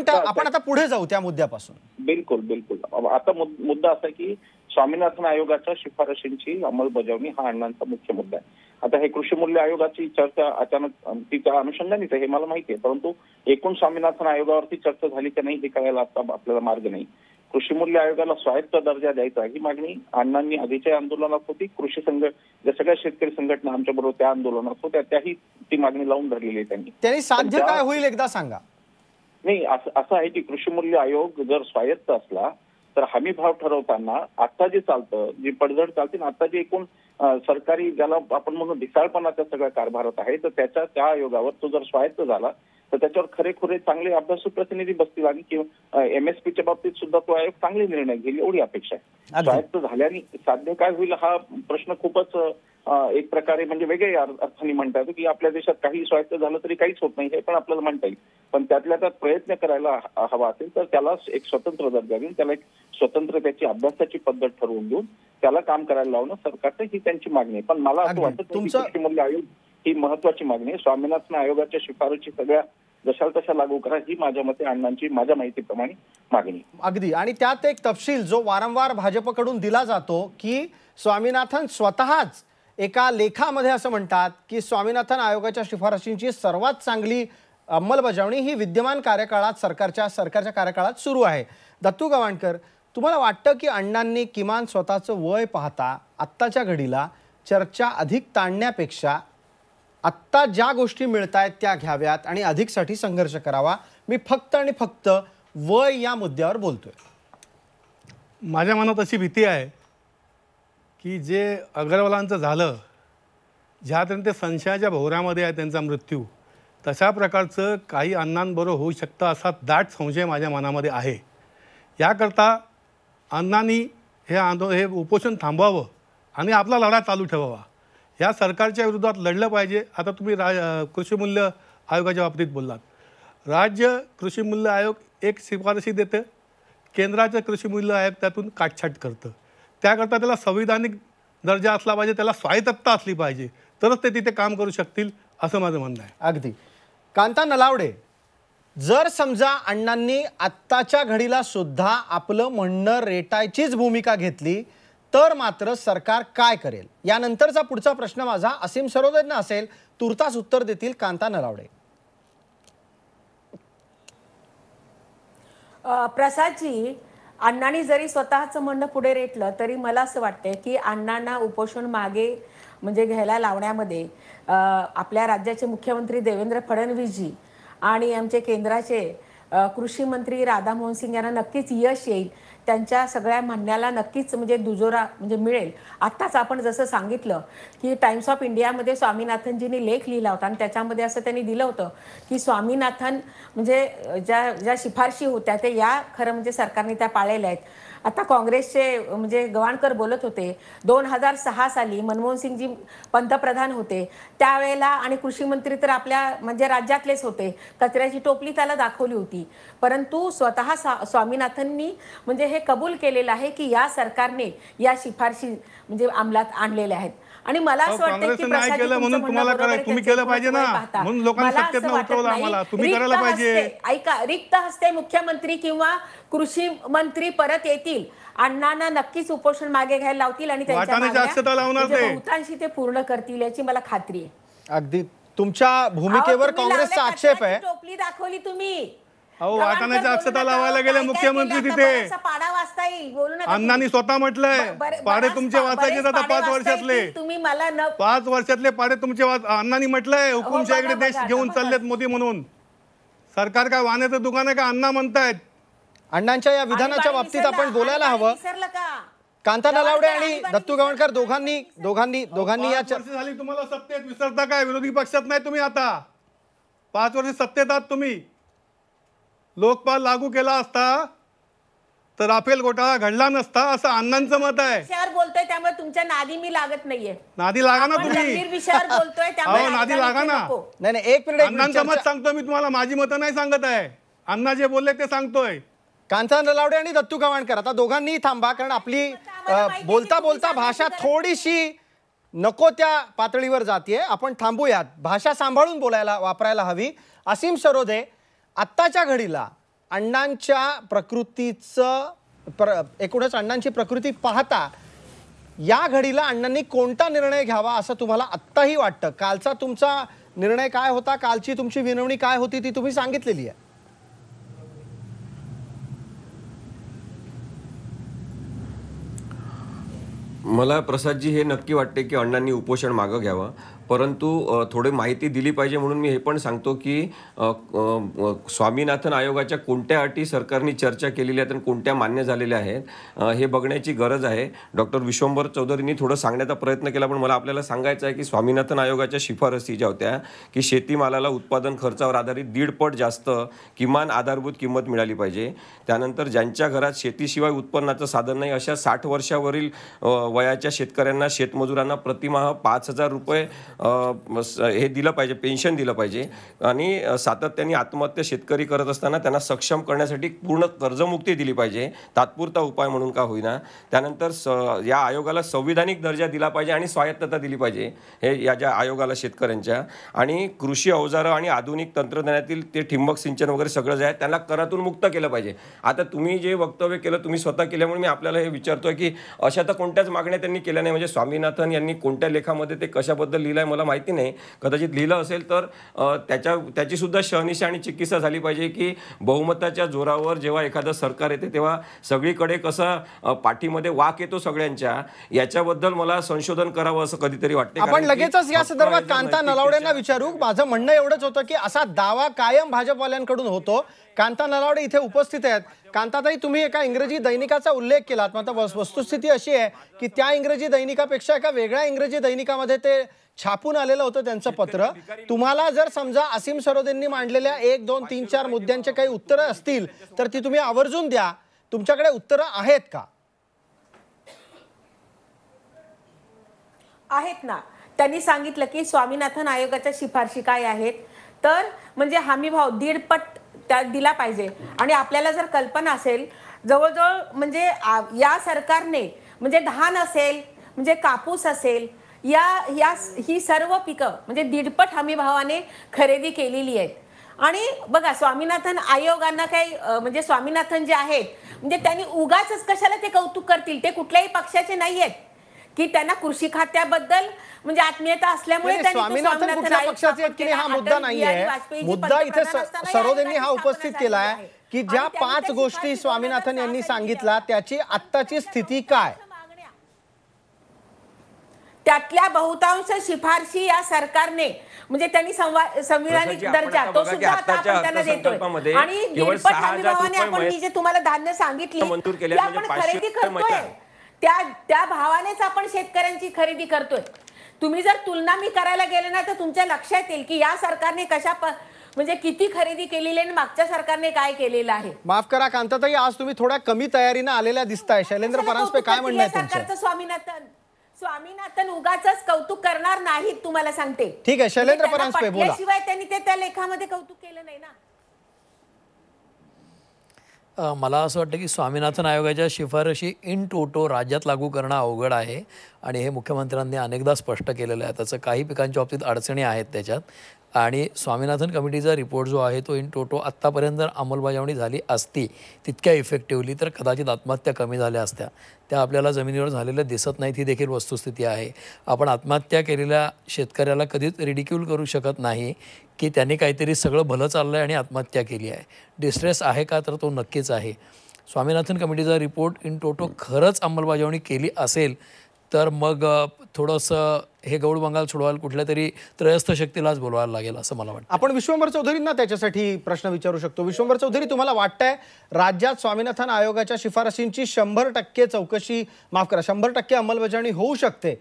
आपण आता पुढे जाऊ त्या मुद्द्यापासून। बिलकुल बिलकुल। आता मुद्दा असा की स्वामीनाथन आयोगाच्या शिफारशींची अंमलबजावणी हा अण्णांचा मुख्य मुद्दा आहे। आता हे कृषी मूल्य आयोगाची चर्चा अचानक तिच्या अनुषंगानेच हे मला माहिती आहे, परंतु एकूण स्वामीनाथन आयोगावरती चर्चा झाली की नाही हे कळायला आता आपल्याला मार्ग नाही। कृषी मूल्य आयोगाला स्वायत्त दर्जा द्यायचा ही मागणी अण्णांनी आधीच्या आंदोलनात होती। कृषी संघ ज्या सगळ्या शेतकरी संघटना आमच्या बरोबर त्या आंदोलनात होत्या त्याही ती मागणी लावून धरलेली आहे त्यांनी साध्य काय होईल एकदा सांगा। नाही, असं आहे की कृषी मूल्य आयोग जर स्वायत्त असला तर हमी भाव ठरवताना आता जे चालतं, जी पडझड चालते ना, आता जे एकूण सरकारी ज्याला आपण म्हणून ढिसाळपणाच्या सगळ्या कारभारात आहे, तर त्या आयोगावर तो जर स्वायत्त झाला तर त्याच्यावर खरेखुरे चांगले अभ्यासू प्रतिनिधी बसतील आणि किंवा एमएसपीच्या बाबतीत सुद्धा तो आयोग चांगले निर्णय घेईल एवढी अपेक्षा आहे। स्वायत्त झाल्याने साध्य काय होईल हा प्रश्न खूपच एक प्रकारे म्हणजे वेगळ्या अर्थाने म्हणता येतो की आपल्या देशात काही स्वायत्त झालं तरी काहीच होत नाही हे पण आपल्याला म्हणता येईल, पण त्यातल्या त्यात प्रयत्न करायला हवा असेल तर त्याला एक स्वतंत्र दर्जा देऊन त्याला एक स्वतंत्र त्याची अभ्यासाची पद्धत ठरवून देऊन त्याला काम करायला लावणं सरकारचं ही त्यांची मागणी आहे। पण मला असं वाटतं की कृषी मूल्य आयोग ही महत्वाची मागणी आहे। स्वामीनाथन आयोगाच्या शिफारशी सगळ्या जशाल तशा लागू करा ही माझ्या मते अण्णांची माझ्या माहितीप्रमाणे मागणी। अगदी, आणि त्यात एक तपशील जो वारंवार भाजपकडून दिला जातो की स्वामीनाथन स्वतःच एका लेखामध्ये असं म्हणतात की स्वामीनाथन आयोगाच्या शिफारशींची सर्वात चांगली अंमलबजावणी ही विद्यमान कार्यकाळात सरकारच्या कार्यकाळात सुरू आहे। दत्तू गवाणकर, तुम्हाला वाटतं की अण्णांनी किमान स्वतःचं वय पाहता आत्ताच्या घडीला चर्चा अधिक ताणण्यापेक्षा आत्ता ज्या गोष्टी मिळतायत त्या घ्याव्यात आणि अधिकसाठी संघर्ष करावा? मी फक्त आणि फक्त वय या मुद्द्यावर बोलतोय। माझ्या मनात अशी भीती आहे की जे अग्रवालांचं झालं, ज्यापर्यंत ते संशयाच्या भोवऱ्यामध्ये आहे त्यांचा मृत्यू, तशा प्रकारचं काही अण्णांबरोबर होऊ शकतं असा दाट संशय माझ्या मनामध्ये आहे। याकरता अण्णांनी हे उपोषण थांबवावं आणि आपला लढा चालू ठेवावा। या सरकारच्या विरोधात लढलं पाहिजे। आता तुम्ही कृषी मूल्य आयोगाच्या बाबतीत बोललात, राज्य कृषी मूल्य आयोग एक शिफारशी देतं, केंद्राचं कृषी मूल्य आयोग त्यातून काटछाट करतं। त्याकरता त्याला संविधानिक दर्जा असला पाहिजे, त्याला स्वायत्तता असली पाहिजे, तरच ते तिथे काम करू शकतील असं माझं म्हणणं आहे। अगदी। कांता नलावडे, जर समजा अण्णांनी आत्ताच्या घडीला सुद्धा आपलं म्हणणं रेटायचीच भूमिका घेतली तर मात्र सरकार काय करेल? यानंतरचा पुढचा प्रश्न माझा असीम सरोदेंना असेल, तुर्तास उत्तर देतील कांता नलावडे। प्रसादजी, अण्णांनी जरी स्वतःचं म्हणणं पुढे रेटलं तरी मला असं वाटतंय की अण्णांना उपोषण मागे म्हणजे घ्यायला लावण्यामध्ये आपल्या राज्याचे मुख्यमंत्री देवेंद्र फडणवीसजी आणि आमचे केंद्राचे कृषी मंत्री राधामोहन सिंग यांना नक्कीच यश येईल। त्यांच्या सगळ्या म्हणण्याला नक्कीच म्हणजे दुजोरा म्हणजे मिळेल। आत्ताच आपण जसं सांगितलं की टाइम्स ऑफ इंडियामध्ये स्वामीनाथनजींनी लेख लिहिला होता आणि त्याच्यामध्ये असं त्यांनी दिलं होतं की स्वामीनाथन म्हणजे ज्या शिफारशी होत्या ते या खरं म्हणजे सरकारने त्या पाळलेल्या आहेत। आता काँग्रेसचे म्हणजे गवाणकर बोलत होते 2006 साली मनमोहन सिंगजी पंतप्रधान होते त्यावेळेला, आणि कृषी मंत्री तर आपल्या म्हणजे राज्यातलेच होते, कचऱ्याची टोपली त्याला दाखवली होती. परंतु स्वतः स्वामीनाथननी म्हणजे हे कबूल केलेलं आहे की या सरकारने या शिफारशी म्हणजे अंमलात आणलेल्या आहेत. आणि मला असं वाटतं की नाही केलं म्हणून तुम्हाला करायचं, तुम्ही केलं पाहिजे ना, म्हणून लोकांनी सत्तेत उतरवलं आम्हाला, तुम्ही करायला पाहिजे. ऐका, रिक्त हस्ते मुख्यमंत्री किंवा कृषी मंत्री परत येतील, अण्णांना नक्कीच उपोषण मागे घ्यायला लावतील आणि त्यांच्या बहुतांशी ते पूर्ण करतील याची मला खात्री आहे. अगदी तुमच्या भूमिकेवर काँग्रेसचा आक्षेप आहे. टोपली दाखवली तुम्ही, वाटाण्याच्या अक्षता लावायला गेले मुख्यमंत्री तिथे, पाडा वाचता येईल, बोलू नका. अण्णांनी स्वतः म्हटलंय पाडे तुमचे वाचायचे आता 5 वर्षातले, तुम्ही मला 5 वर्षातले पाडे तुमचे अण्णांनी म्हटलंय हुकुमशाहीकडे देश घेऊन चाललेत मोदी म्हणून. सरकार काय वाण्याचं दुकान आहे का अण्णा म्हणतायत. अण्णांच्या या विधानाच्या बाबतीत आपण बोलायला हवं. कांता नलावडे आणि दत्तू गवाणकर दोघांनी या झाली तुम्हाला सत्तेत, विसरता काय? विरोधी पक्षात नाही तुम्ही आता, 5 वर्ष सत्तेत आहात तुम्ही. लोकपाल लागू केला असता तर राफेल घोटाळा घडला नसता असं अण्णांचं मत आहे. विषयावर बोलतोय त्यामुळे तुमच्या नादी मी लागत नाहीये. नादी लागा ना तुम्ही, विषयावर बोलतोय त्यामुळे नादी लागा ना. नाही, एक मिनिट, अण्णांचं मत सांगतो मी तुम्हाला, माझी मतं नाही सांगत आहे. अण्णा जे बोलले ते सांगतोय. कांता नलावडे आणि दत्तू गवाणकर, आता दोघांनी थांबा, कारण आपली बोलता बोलता भाषा थोडीशी नको त्या पातळीवर जातीये. आपण थांबूयात, भाषा सांभाळून वापरायला हवी. असीम सरोदे, आत्ताच्या घडीला अण्णांच्या प्रकृतीचं एकूणच अण्णांची प्रकृती पाहता या घडीला अण्णांनी कोणता निर्णय घ्यावा असं तुम्हाला आत्ताही वाटतं? कालचा तुमचा निर्णय काय होता, कालची तुमची विनवणी काय होती ती तुम्ही सांगितलेली आहे. मला प्रसादजी हे नक्की वाटते की अण्णांनी उपोषण मागं घ्यावं, परंतु थोडी माहिती दिली पाहिजे म्हणून मी हे पण सांगतो की स्वामीनाथन आयोगाच्या कोणत्या अटी सरकारने चर्चा केलेल्या आहेत आणि कोणत्या मान्य झालेल्या आहेत हे बघण्याची गरज आहे. डॉक्टर विश्वंभर चौधरींनी थोडं सांगण्याचा प्रयत्न केला, पण मला आपल्याला सांगायचं आहे की स्वामीनाथन आयोगाच्या शिफारसी ज्या होत्या की शेतीमालाला उत्पादन खर्चावर आधारित 1.5 पट जास्त किमान आधारभूत किंमत मिळाली पाहिजे. त्यानंतर ज्यांच्या घरात शेतीशिवाय उत्पन्नाचं साधन नाही अशा 60 वर्षावरील वयाच्या शेतकऱ्यांना, शेतमजुरांना प्रतिमाह 5,000 रुपये हे दिलं पाहिजे, पेन्शन दिलं पाहिजे. आणि सातत्याने आत्महत्या शेतकरी करत असताना त्यांना सक्षम करण्यासाठी पूर्ण कर्जमुक्ती दिली पाहिजे, तात्पुरता उपाय म्हणून का होईना. त्यानंतर या आयोगाला संविधानिक दर्जा दिला पाहिजे आणि स्वायत्तता दिली पाहिजे हे या ज्या आयोगाला शेतकऱ्यांच्या. आणि कृषी अवजारं आणि आधुनिक तंत्रज्ञानातील ते ठिंबक सिंचन वगैरे सगळं जे आहे त्यांना करातून मुक्त केलं पाहिजे. आता तुम्ही जे वक्तव्य केलं तुम्ही स्वतः केल्यामुळे मी आपल्याला हे विचारतोय की अशा तर कोणत्याच मागण्या त्यांनी केल्या नाही. म्हणजे स्वामीनाथन यांनी कोणत्या लेखामध्ये ते कशाबद्दल लिहिलं आहे मला माहिती नाही, कदाचित लिहिलं असेल तर त्याची सुद्धा शहानिशा आणि चिकित्सा झाली पाहिजे की बहुमताच्या जोरावर जेव्हा एखादं सरकार येते तेव्हा सगळीकडे कसं पाठीमध्ये वाक येतो सगळ्यांच्या, याच्याबद्दल मला संशोधन करावं असं कधीतरी वाटते. आपण लगेचच या संदर्भात कांता नलावडेंना विचारू. माझं म्हणणं एवढंच होतं की असा दावा कायम भाजपवाल्यांकडून होतो. कांता नलावडे इथे उपस्थित आहेत. कांताताई, तुम्ही एका इंग्रजी दैनिकाचा उल्लेख केलात, मात्र वस्तुस्थिती अशी आहे की त्या इंग्रजी दैनिकापेक्षा एका वेगळ्या इंग्रजी दैनिकामध्ये ते छापून आलेलं होतं त्यांचं पत्र. तुम्हाला जर समजा असीम सरोदेंनी मांडलेल्या 1, 2, 3, 4 मुद्द्यांचे काही उत्तरं असतील तर ती तुम्ही आवर्जून द्या. तुमच्याकडे उत्तरं आहेत का? आहेत ना. त्यांनी सांगितलं की स्वामीनाथन आयोगाच्या शिफारशी काय आहेत, तर म्हणजे हमीभाव 1.5 पट त्यात दिला पाहिजे. आणि आपल्याला जर कल्पना असेल, जवळजवळ म्हणजे या सरकारने म्हणजे धान असेल, म्हणजे कापूस असेल, ही सर्व पिकं म्हणजे 1.5 पट हमीभावाने खरेदी केलेली आहेत. आणि बघा, स्वामीनाथन आयोगांना काही म्हणजे स्वामीनाथन जे आहेत म्हणजे त्यांनी उगाच कशाला ते कौतुक करतील, ते कुठल्याही पक्षाचे नाही आहेत की त्यांना कृषी खात्याबद्दल म्हणजे आत्मीयता असल्यामुळे स्वामीनाथन कुठल्या पक्षाचे आहेत की हा मुद्दा नाहीये. मुद्दा इथे सरोदेंनी हा उपस्थित केलाय की ज्या 5 गोष्टी स्वामीनाथन यांनी सांगितल्या त्याची आत्ताची स्थिती काय, त्यातल्या बहुतांश शिफारशी या सरकारने म्हणजे त्यांनी संविधानिक दर्जा तो सुद्धा आता आपण त्यांना देतोय. आणि 1.5 पट हमीभावाने आपण जी जे तुम्हाला धान्य सांगितली ती आपण खरेदी करतोय, त्या भावानेच आपण शेतकऱ्यांची खरेदी करतोय. तुम्ही जर तुलना मी करायला गेले ना तर तुमच्या लक्षात येईल की या सरकारने म्हणजे किती खरेदी केलेली आहे आणि मागच्या सरकारने काय केलेलं आहे. माफ करा कांताताई, आज तुम्ही थोड्या कमी तयारीनं आलेल्या दिसताय. शैलेंद्र परांजपे, काय म्हणणं आहे तुमचं? सरकारचं स्वामीनाथन उगाचच कौतुक करणार नाहीत, तुम्हाला सांगते. ठीक आहे, शैलेंद्र परांजपे बोला. शिवाय त्यांनी ते त्या लेखामध्ये कौतुक केलं नाही ना. मला असं वाटतं की स्वामीनाथन आयोगाच्या शिफारशी इन टोटो राज्यात लागू करणं अवघड आहे आणि हे मुख्यमंत्र्यांनी अनेकदा स्पष्ट केलेलं आहे. त्याचं काही पिकांच्या बाबतीत अडचणी आहेत त्याच्यात. आणि स्वामीनाथन कमिटीचा रिपोर्ट जो आहे तो इन टोटो आत्तापर्यंत जर अंमलबजावणी झाली असती तितक्या इफेक्टिव्हली तर कदाचित आत्महत्या कमी झाल्या असत्या. त्या आपल्याला जमिनीवर झालेल्या दिसत नाहीत, ही देखील वस्तुस्थिती आहे. आपण आत्महत्या केलेल्या शेतकऱ्याला कधीच रिडिक्यूल करू शकत नाही की त्यांनी काहीतरी सगळं भलं चाललं आहे आणि आत्महत्या केली आहे. डिस्ट्रेस आहे का, तर तो नक्कीच आहे. स्वामीनाथन कमिटीचा रिपोर्ट इन टोटो खरंच अंमलबजावणी केली असेल तर मग थोडंसं हे गौड बंगाल सोडवायला कुठल्या तरी त्रयस्थ शक्तीलाच बोलवायला लागेल असं मला वाटतं. आपण विश्वंभर चौधरींना त्याच्यासाठी प्रश्न विचारू शकतो. विश्वंभर चौधरी, तुम्हाला वाटतंय राज्यात स्वामीनाथन आयोगाच्या शिफारशींची 100% चौकशी, माफ करा 100% अंमलबजावणी होऊ शकते?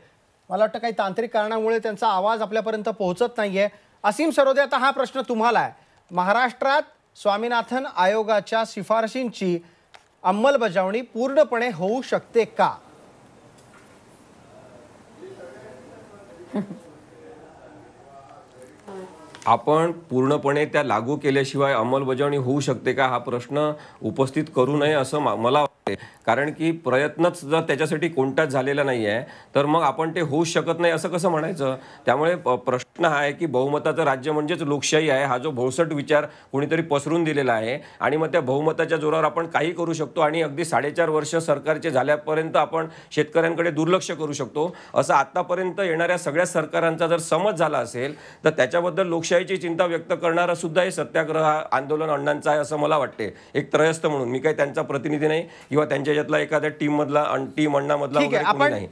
मला वाटतं काही तांत्रिक कारणामुळे त्यांचा आवाज आपल्यापर्यंत पोहोचत नाहीये. असीम सरोदे, आता हा प्रश्न तुम्हाला आहे. महाराष्ट्रात स्वामीनाथन आयोगाच्या शिफारशींची अंमलबजावणी पूर्णपणे होऊ शकते का? आपण पूर्णपणे त्या लागू केल्याशिवाय अंमलबजावणी होऊ शकते का हा प्रश्न उपस्थित करू नये असं मला वाटते. कारण की प्रयत्नच जर त्याच्यासाठी कोणताच झालेला नाही आहे तर मग आपण ते होऊ शकत नाही असं कसं म्हणायचं. त्यामुळे प्रश्न हा आहे की बहुमताचं राज्य म्हणजेच लोकशाही आहे, हा जो भोळसट विचार कोणीतरी पसरून दिलेला आहे आणि मग त्या बहुमताच्या जोरावर आपण काही करू शकतो आणि अगदी 4.5 वर्ष सरकारचे झाल्यापर्यंत आपण शेतकऱ्यांकडे दुर्लक्ष करू शकतो असं आतापर्यंत येणाऱ्या सगळ्या सरकारांचा जर समज झाला असेल तर त्याच्याबद्दल लोकशाहीची चिंता व्यक्त करणारा सुद्धा हे सत्याग्रह आंदोलन अण्णांचं आहे असं मला वाटते. एक त्रयस्थ म्हणून, मी काही त्यांचा प्रतिनिधी नाही किंवा त्यांच्या यातला एखाद्या टीम अण्णामधला नाही.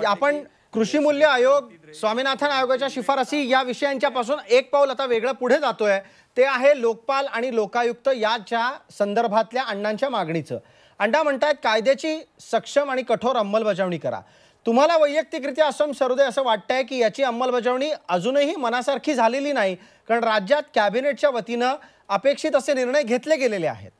आपण कृषी मूल्य आयोग, स्वामीनाथन आयोगाच्या शिफारसी या विषयांच्या पासून एक पाऊल आता वेगळं पुढे जातोय. ते आहे लोकपाल आणि लोकायुक्त याच्या संदर्भातल्या अण्णांच्या मागणीचं. अण्णा म्हणतायत कायद्याची सक्षम आणि कठोर अंमलबजावणी करा. तुम्हाला वैयक्तिकरित्या असम सरोदे असं वाटतंय की याची अंमलबजावणी अजूनही मनासारखी झालेली नाही, कारण राज्यात कॅबिनेटच्या वतीनं अपेक्षित असे निर्णय घेतले गेलेले आहेत?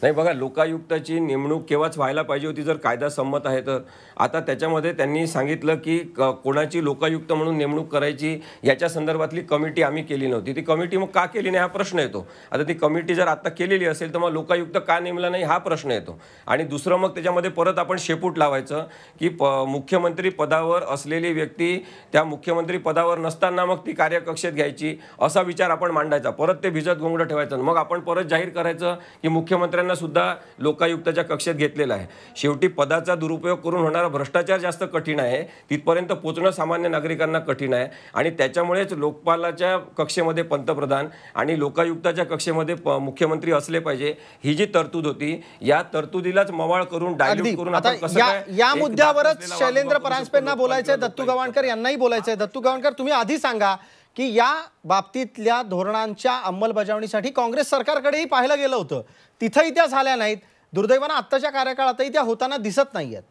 नाही बघा, लोकायुक्ताची नेमणूक केव्हाच व्हायला पाहिजे होती जर कायदा संमत आहे तर. आता त्याच्यामध्ये त्यांनी सांगितलं की कोणाची लोकायुक्त म्हणून नेमणूक करायची याच्या संदर्भातली कमिटी आम्ही केली नव्हती. ती कमिटी मग का केली नाही हा प्रश्न येतो. आता ती कमिटी जर आता केलेली असेल तर मग लोकायुक्त का नेमला नाही हा प्रश्न येतो. आणि दुसरं मग त्याच्यामध्ये परत आपण शेपूट लावायचं की मुख्यमंत्री पदावर असलेली व्यक्ती त्या मुख्यमंत्री पदावर नसताना मग ती कार्यकक्षेत घ्यायची असा विचार आपण मांडायचा. परत ते भिजत घोंगडं ठेवायचं. मग आपण परत जाहीर करायचं की मुख्यमंत्र्यांना सुद्धा लोकायुक्ताच्या कक्षेत घेतलेला आहे. शेवटी पदाचा दुरुपयोग करून होणारा भ्रष्टाचार जास्त कठीण आहे, तिथपर्यंत पोहोचणं सामान्य नागरिकांना कठीण आहे. आणि त्याच्यामुळेच लोकपालाच्या कक्षेमध्ये पंतप्रधान आणि लोकायुक्ताच्या कक्षेमध्ये मुख्यमंत्री असले पाहिजे ही जी तरतूद होती या तरतुदीलाच मवाळ करून डायल्यूट करून आपण कसं या मुद्द्यावरच शैलेंद्र परांजपेंना बोलायचंय, दत्तू गवाणकर यांनाही बोलायचंय. दत्तू गवाणकर, तुम्ही आधी सांगा की या बाबतीतल्या धोरणांच्या अंमलबजावणीसाठी काँग्रेस सरकारकडेही पाहिलं गेलं होतं, तिथंही त्या झाल्या नाहीत. दुर्दैवानं आत्ताच्या कार्यकाळातही त्या होताना दिसत नाहीयेत.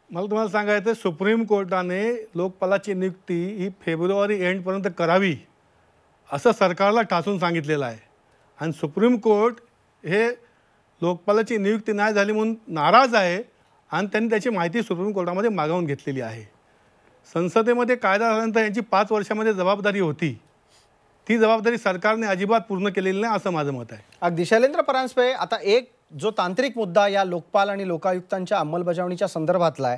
मला तुम्हाला सांगायचं, सुप्रीम कोर्टाने लोकपालाची नियुक्ती ही फेब्रुवारी एंडपर्यंत करावी असं सरकारला ठासून सांगितलेलं आहे. आणि सुप्रीम कोर्ट हे लोकपालाची नियुक्ती नाही झाली म्हणून नाराज आहे आणि त्यांनी त्याची माहिती सुप्रीम कोर्टामध्ये मागवून घेतलेली आहे. संसदेमध्ये कायदा झाल्यानंतर यांची 5 वर्षामध्ये जबाबदारी होती, ती जबाबदारी सरकारने अजिबात पूर्ण केलेली नाही असं माझं मत आहे. अगदी शैलेंद्र परांजपे, आता एक जो तांत्रिक मुद्दा या लोकपाल आणि लोकायुक्तांच्या अंमलबजावणीच्या संदर्भातला आहे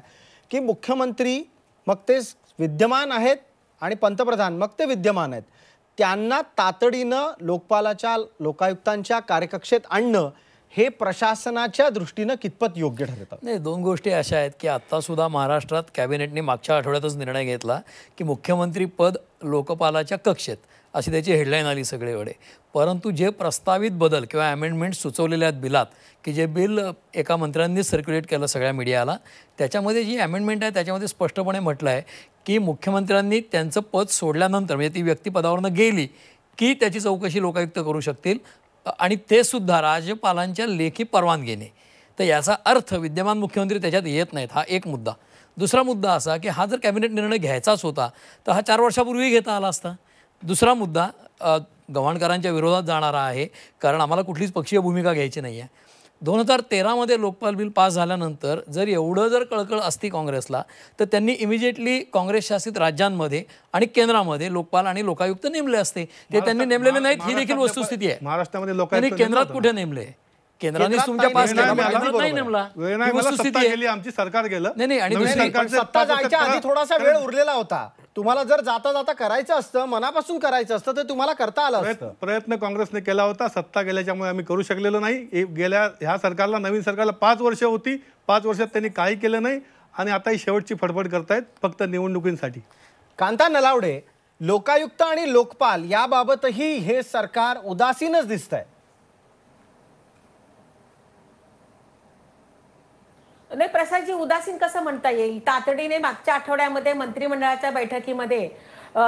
की मुख्यमंत्री मग ते विद्यमान आहेत आणि पंतप्रधान मग ते विद्यमान आहेत, त्यांना तातडीनं लोकपालाच्या लोकायुक्तांच्या कार्यकक्षेत आणणं हे प्रशासनाच्या दृष्टीनं कितपत योग्य ठरतं? नाही, 2 गोष्टी अशा आहेत की आत्तासुद्धा महाराष्ट्रात कॅबिनेटने मागच्या आठवड्यातच निर्णय घेतला की मुख्यमंत्री पद लोकपालाच्या कक्षेत अशी त्याची हेडलाईन आली सगळीकडे. परंतु जे प्रस्तावित बदल किंवा अमेंडमेंट्स सुचवलेले आहेत बिलात, की जे बिल एका मंत्र्यांनीच सर्क्युलेट केलं सगळ्या मीडियाला, त्याच्यामध्ये जी अमेंडमेंट आहे त्याच्यामध्ये स्पष्टपणे म्हटलं आहे की मुख्यमंत्र्यांनी त्यांचं पद सोडल्यानंतर म्हणजे ती व्यक्ती पदावरनं गेली की त्याची चौकशी लोकायुक्त करू शकतील आणि ते सुद्धा राज्यपालांच्या लेखी परवानगीने. तर याचा अर्थ विद्यमान मुख्यमंत्री त्याच्यात येत नाहीत, हा एक मुद्दा. दुसरा मुद्दा असा की हा जर कॅबिनेट निर्णय घ्यायचाच होता तर हा 4 वर्षापूर्वी घेता आला असता. दुसरा मुद्दा गव्हाणकरांच्या विरोधात जाणारा आहे, कारण आम्हाला कुठलीच पक्षीय भूमिका घ्यायची नाही आहे. 2013मध्ये लोकपाल बिल पास झाल्यानंतर जर एवढं जर कळकळ असती काँग्रेसला तर त्यांनी इमिजिएटली काँग्रेस शासित राज्यांमध्ये आणि केंद्रामध्ये लोकपाल आणि लोकायुक्त नेमले असते. ते त्यांनी नेमलेले नाहीत, ही देखील वस्तुस्थिती आहे. महाराष्ट्रामध्ये त्यांनी केंद्रात कुठे नेमले? केंद्रानेच तुमच्या पास केला, केंद्रात नाही नेमला. ही वस्तुस्थिती आहे. आमची सरकार गेलं नाही आणि दुसरी सत्ता जायच्या आधी थोडासा वेळ उरलेला होता. तुम्हाला जर जाता जाता करायचं असतं, मनापासून करायचं असतं तर तुम्हाला करता आलं असतं. प्रयत्न काँग्रेसने केला होता, सत्ता गेल्याच्यामुळे आम्ही करू शकलेलो नाही. गेल्या ह्या सरकारला, नवीन सरकारला 5 वर्ष होती, 5 वर्षात त्यांनी काही केलं नाही आणि आता ही शेवटची फडफड करतायत फक्त निवडणुकींसाठी. कांता नलावडे, लोकायुक्त आणि लोकपाल याबाबतही हे सरकार उदासीनच दिसतंय. नाही प्रसादजी, उदासीन कसं म्हणता येईल? तातडीने मागच्या आठवड्यामध्ये मंत्रिमंडळाच्या बैठकीमध्ये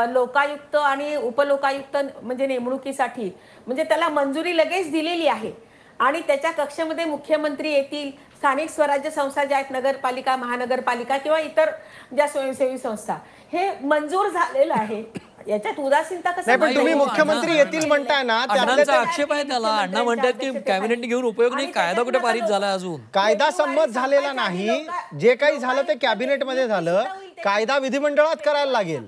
लोकायुक्त आणि उपलोकायुक्त म्हणजे नेमणुकीसाठी म्हणजे त्याला मंजुरी लगेच दिलेली आहे आणि त्याच्या कक्षेमध्ये मुख्यमंत्री येतील, स्थानिक स्वराज्य संस्था ज्या आहेत, नगरपालिका, महानगरपालिका किंवा इतर ज्या स्वयंसेवी संस्था, हे मंजूर झालेलं आहे. याच्यात उदासीनता कसं? नाही पण तुम्ही मुख्यमंत्री येतील म्हणताय ना, अण्णांचा आक्षेप आहे त्याला. अण्णा म्हणतात की कॅबिनेट घेऊन उपयोग नाही, कायदा कुठे पारित झाला अजून? कायदा संमत झालेला नाही. जे काही झालं ते कॅबिनेटमध्ये झालं, कायदा विधिमंडळात करायला लागेल.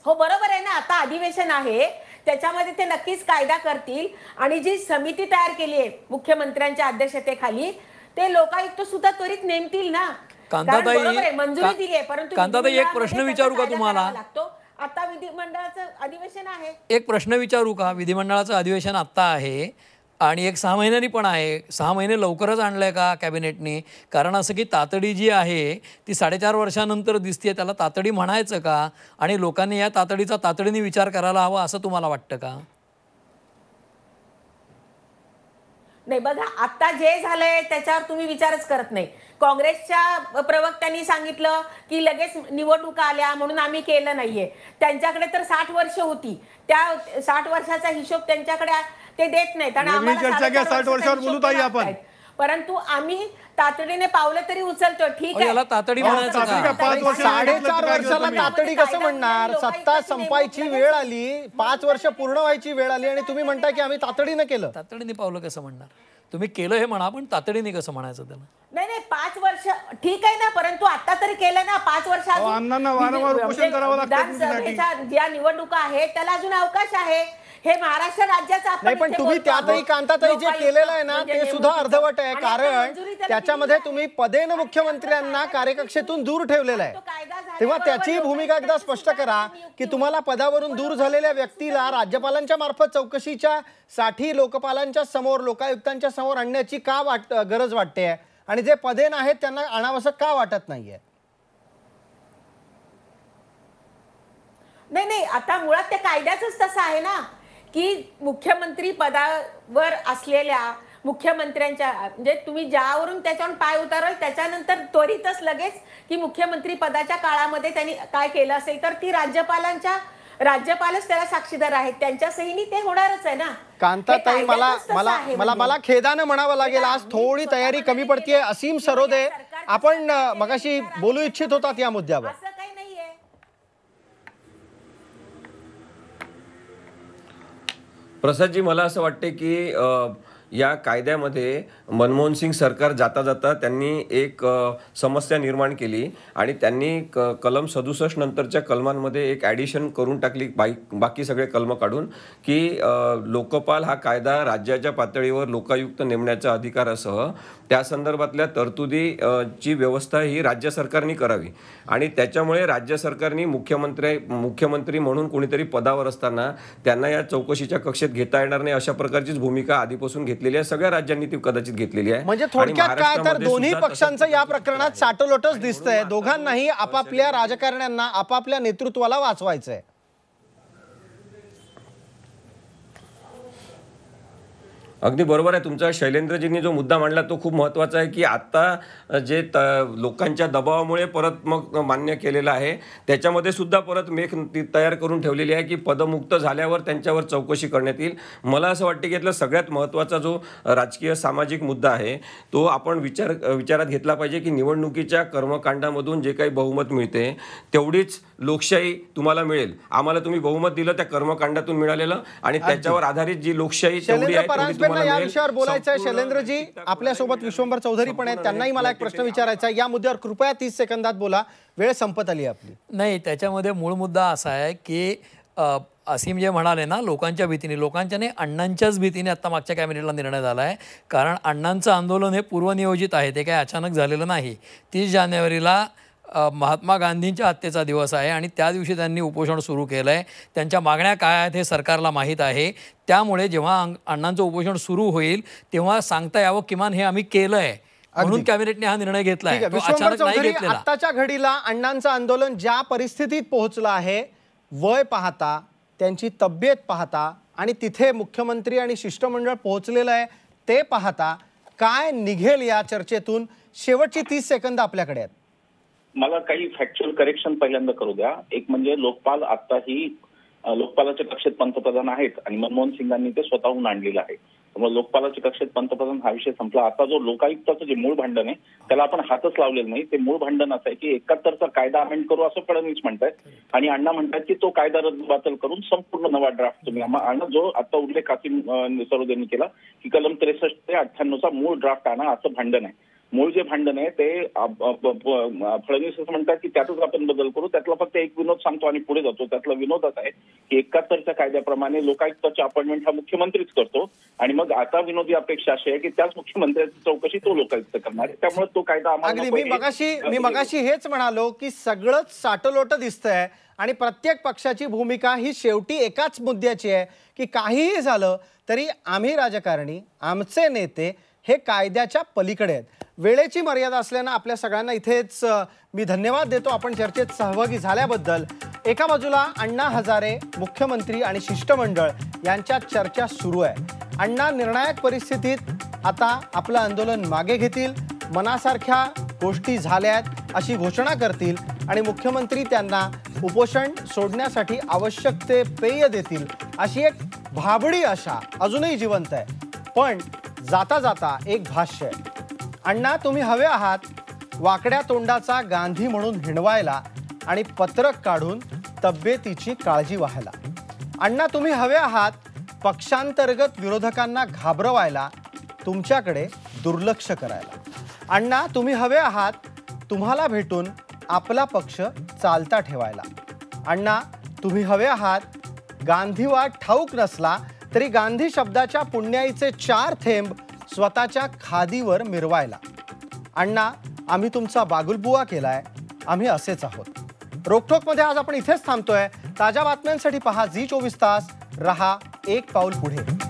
हो बरोबर आहे ना. आता अधिवेशन आहे, त्याच्यामध्ये ते नक्कीच कायदा करतील आणि जी समिती तयार केली आहे मुख्यमंत्र्यांच्या अध्यक्षतेखाली, ते लोकायुक्त सुद्धा त्वरित नेमतील ना. मंजुरी दिली आहे, परंतु कांताताई एक प्रश्न विचारू का तुम्हाला? आता विधिमंडळाचं अधिवेशन आहे. एक प्रश्न विचारू का? विधिमंडळाचं अधिवेशन आत्ता आहे आणि एक 6 महिन्यांनी पण आहे. 6 महिने लवकरच आणलंय का कॅबिनेटने? कारण असं की तातडी जी आहे ती 4.5 वर्षानंतर दिसते, त्याला तातडी म्हणायचं का? आणि लोकांनी या तातडीचा तातडीने विचार करायला हवा असं तुम्हाला वाटतं का? नाही बघा, आता जे झालंय त्याच्यावर तुम्ही विचारच करत नाही. काँग्रेसच्या प्रवक्त्यांनी सांगितलं की लगेच निवडणुका आल्या म्हणून आम्ही केलं नाहीये. त्यांच्याकडे तर 60 वर्ष होती, त्या 60 वर्षाचा हिशोब त्यांच्याकडे ते देत नाहीत आणि आम्हाला 60 वर्षावर बोलू ताई आपण. परंतु आम्ही तातडीने पावलं तरी उचलतो. ठीक आहे, याला तातडी म्हणायचं का? 4.5 वर्षाला तातडी कसं म्हणणार? सत्ता संपायची वेळ आली, 5 वर्ष पूर्ण व्हायची वेळ आली आणि तुम्ही म्हणताय की आम्ही तातडीने केलं. तातडीने पावलं कसं म्हणणार? तुम्ही केलं हे म्हणा, पण तातडीने कसं म्हणायचं त्याला? नाही 5 वर्ष ठीक आहे ना, परंतु आता तरी केलं ना. 5 वर्ष विधानसभेच्या ज्या निवडणुका आहेत त्याला अजून अवकाश आहे. हे महाराष्ट्र राज्याचा नाही पण तुम्ही त्यातही कांताताई जे केलेलं आहे ना ते सुद्धा अर्धवट आहे. कारण त्याच्यामध्ये तुम्ही पदेन मुख्यमंत्र्यांना कार्यकक्षेतून दूर ठेवलेलं आहे. तेव्हा त्याची भूमिका एकदा स्पष्ट करा की तुम्हाला पदावरून दूर झालेल्या व्यक्तीला राज्यपालांच्या मार्फत चौकशीच्या साठी लोकपालांच्या समोर, लोकायुक्तांच्या समोर आणण्याची का गरज वाटते आणि जे पदेन आहेत त्यांना आणावंसं का वाटत नाहीये? नाही आता मुळात त्या कायद्याचंच तसं आहे ना की मुख्यमंत्री पदावर असलेल्या मुख्यमंत्र्यांच्या म्हणजे तुम्ही ज्यावरून त्याच्यावर पाय उताराल त्याच्यानंतर त्वरितच लगेच की मुख्यमंत्री पदाच्या काळामध्ये त्यांनी काय केलं असेल तर ती राज्यपालच त्याला साक्षीदार आहेत, त्यांच्या सहीने ते होणारच आहे ना. कांताताई, मला खेदानं म्हणावं लागेल, आज थोडी तयारी कमी पडतीये. असीम सरोदे, आपण मगाशी बोलू इच्छित होतात या मुद्द्यावर. प्रसादजी, मला असं वाटते की या कायद्यामध्ये मनमोहन सिंग सरकार जाता जाता त्यांनी एक समस्या निर्माण केली आणि त्यांनी कलम 67 नंतरच्या कलमांमध्ये एक ॲडिशन करून टाकली, बाकी सगळे कलम काढून, की लोकपाल हा कायदा राज्याच्या पातळीवर लोकायुक्त नेमण्याच्या अधिकारासह त्या संदर्भातल्या तरतुदीची व्यवस्था ही राज्य सरकारने करावी आणि त्याच्यामुळे राज्य सरकारने मुख्यमंत्री म्हणून कोणीतरी पदावर असताना त्यांना या चौकशीच्या कक्षेत घेता येणार नाही अशा प्रकारचीच भूमिका आधीपासून घेतलेली आहे. सगळ्या राज्यांनी ती कदाचित घेतलेली आहे. म्हणजे थोडक्यात काय तर दोन्ही पक्षांचं या प्रकरणात साटलोटच दिसतंय. दोघांनाही आपापल्या राजकारण्यांना, आपापल्या नेतृत्वाला वाचवायचंय. अगदी बरोबर आहे तुमचा. शैलेंद्रजींनी जो मुद्दा मांडला तो खूप महत्त्वाचा आहे की आत्ता जे लोकांच्या दबावामुळे परत मग मान्य केलेलं आहे, त्याच्यामध्ये सुद्धा परत मेख तयार करून ठेवलेली आहे की पदमुक्त झाल्यावर त्यांच्यावर चौकशी करण्यात येईल. मला असं वाटतं की यातला सगळ्यात महत्त्वाचा जो राजकीय सामाजिक मुद्दा आहे तो आपण विचारात घेतला पाहिजे की निवडणुकीच्या कर्मकांडामधून जे काही बहुमत मिळते तेवढीच लोकशाही तुम्हाला मिळेल. आम्हाला तुम्ही बहुमत दिलं त्या कर्मकांडातून मिळालेलं, आणि त्याच्यावर आधारित जी लोकशाही तेवढी आहे. या विषयावर बोलायचं आहे. शैलेंद्रजी आपल्यासोबत विश्वंभर चौधरी पण आहेत, त्यांनाही मला एक प्रश्न विचारायचा आहे. या मुद्द्यावर कृपया 30 सेकंदात बोला, वेळ संपत आली आपली. नाही, त्याच्यामध्ये मूळ मुद्दा असा आहे की असीम जे म्हणाले ना, लोकांच्या भीतीने, लोकांच्या नाही अण्णांच्याच भीतीने आता मागच्या कॅबिनेटला निर्णय झाला आहे. कारण अण्णांचं आंदोलन हे पूर्वनियोजित आहे, ते काही अचानक झालेलं नाही. 30 जानेवारीला महात्मा गांधींच्या हत्येचा दिवस आहे आणि त्या दिवशी त्यांनी उपोषण सुरू केलं आहे. त्यांच्या मागण्या काय आहेत हे सरकारला माहीत आहे. त्यामुळे जेव्हा अण्णांचं उपोषण सुरू होईल तेव्हा सांगता यावं किमान हे आम्ही केलं आहे, म्हणून कॅबिनेटने हा निर्णय घेतला आहे. अचानक नाही घेतलेला. आताच्या घडीला अण्णांचं आंदोलन ज्या परिस्थितीत पोहोचलं आहे, वय पाहता, त्यांची तब्येत पाहता आणि तिथे मुख्यमंत्री आणि शिष्टमंडळ पोहोचलेलं आहे ते पाहता, काय निघेल या चर्चेतून? शेवटची 30 सेकंद आपल्याकडे आहेत. मला काही फॅक्च्युअल करेक्शन पहिल्यांदा करू द्या. एक म्हणजे लोकपाल आताही लोकपालाच्या कक्षेत पंतप्रधान आहेत आणि मनमोहन सिंगांनी ते स्वतःहून आणलेलं आहे. त्यामुळे लोकपालाच्या कक्षेत पंतप्रधान हा विषय संपला. आता जो लोकायुक्ताचं जे मूळ भांडण आहे त्याला आपण हातच लावलेला नाही. ते मूळ भांडण असं आहे की 71चा कायदा अमेंड करू असं फडणवीस म्हणतात आणि अण्णा म्हणतात की तो कायदा रद्दबातल करून संपूर्ण नवा ड्राफ्ट तुम्ही. अण्णा जो आता उल्लेख कासिम सरोदेंनी केला की कलम 63 ते 98चा मूळ ड्राफ्ट आणा, असं भांडण आहे. मूळ जे भांडण आहे ते फडणवीस असं म्हणतात की त्यातच आपण बदल करू. त्यातला फक्त एक विनोद सांगतो आणि पुढे जातो. त्यातला विनोद असा आहे की 71च्या कायद्याप्रमाणे लोकायुक्ताची अपॉइंटमेंट हा मुख्यमंत्रीच करतो आणि मग आता विनोदी अपेक्षा अशी आहे की त्याच मुख्यमंत्र्याची चौकशी तो लोकायुक्त करणार आहे. त्यामुळे तो कायदा मी मगाशी हेच म्हणालो की सगळंच साटलोट दिसतंय आणि प्रत्येक पक्षाची भूमिका ही शेवटी एकाच मुद्द्याची आहे की काहीही झालं तरी आम्ही राजकारणी, आमचे नेते हे कायद्याच्या पलीकडे आहेत. वेळेची मर्यादा असल्यानं आपल्या सगळ्यांना इथेच मी धन्यवाद देतो आपण चर्चेत सहभागी झाल्याबद्दल. एका बाजूला अण्णा हजारे, मुख्यमंत्री आणि शिष्टमंडळ यांच्यात चर्चा सुरू आहे. अण्णा निर्णायक परिस्थितीत आता आपलं आंदोलन मागे घेतील, मनासारख्या गोष्टी झाल्यात अशी घोषणा करतील आणि मुख्यमंत्री त्यांना उपोषण सोडण्यासाठी आवश्यक ते पेय देतील अशी एक भाबडी आशा अजूनही जिवंत आहे. पण जाता जाता एक भाष्य आहे. अण्णा, तुम्ही हवे आहात वाकड्या तोंडाचा गांधी म्हणून हिणवायला आणि पत्रक काढून तब्येतीची काळजी व्हायला. अण्णा, तुम्ही हवे आहात पक्षांतर्गत विरोधकांना घाबरवायला, तुमच्याकडे दुर्लक्ष करायला. अण्णा, तुम्ही हवे आहात तुम्हाला भेटून आपला पक्ष चालता ठेवायला. अण्णा, तुम्ही हवे आहात गांधीवाद ठाऊक नसला तरी गांधी शब्दाच्या पुण्याईचे 4 थेंब स्वतःच्या खादीवर मिरवायला. अण्णा, आम्ही तुमचा बागुलबुवा केलाय, आम्ही असेच आहोत. रोकठोकमध्ये आज आपण इथेच थांबतोय. ताज्या बातम्यांसाठी पहा झी 24 तास. रहा एक पाऊल पुढे.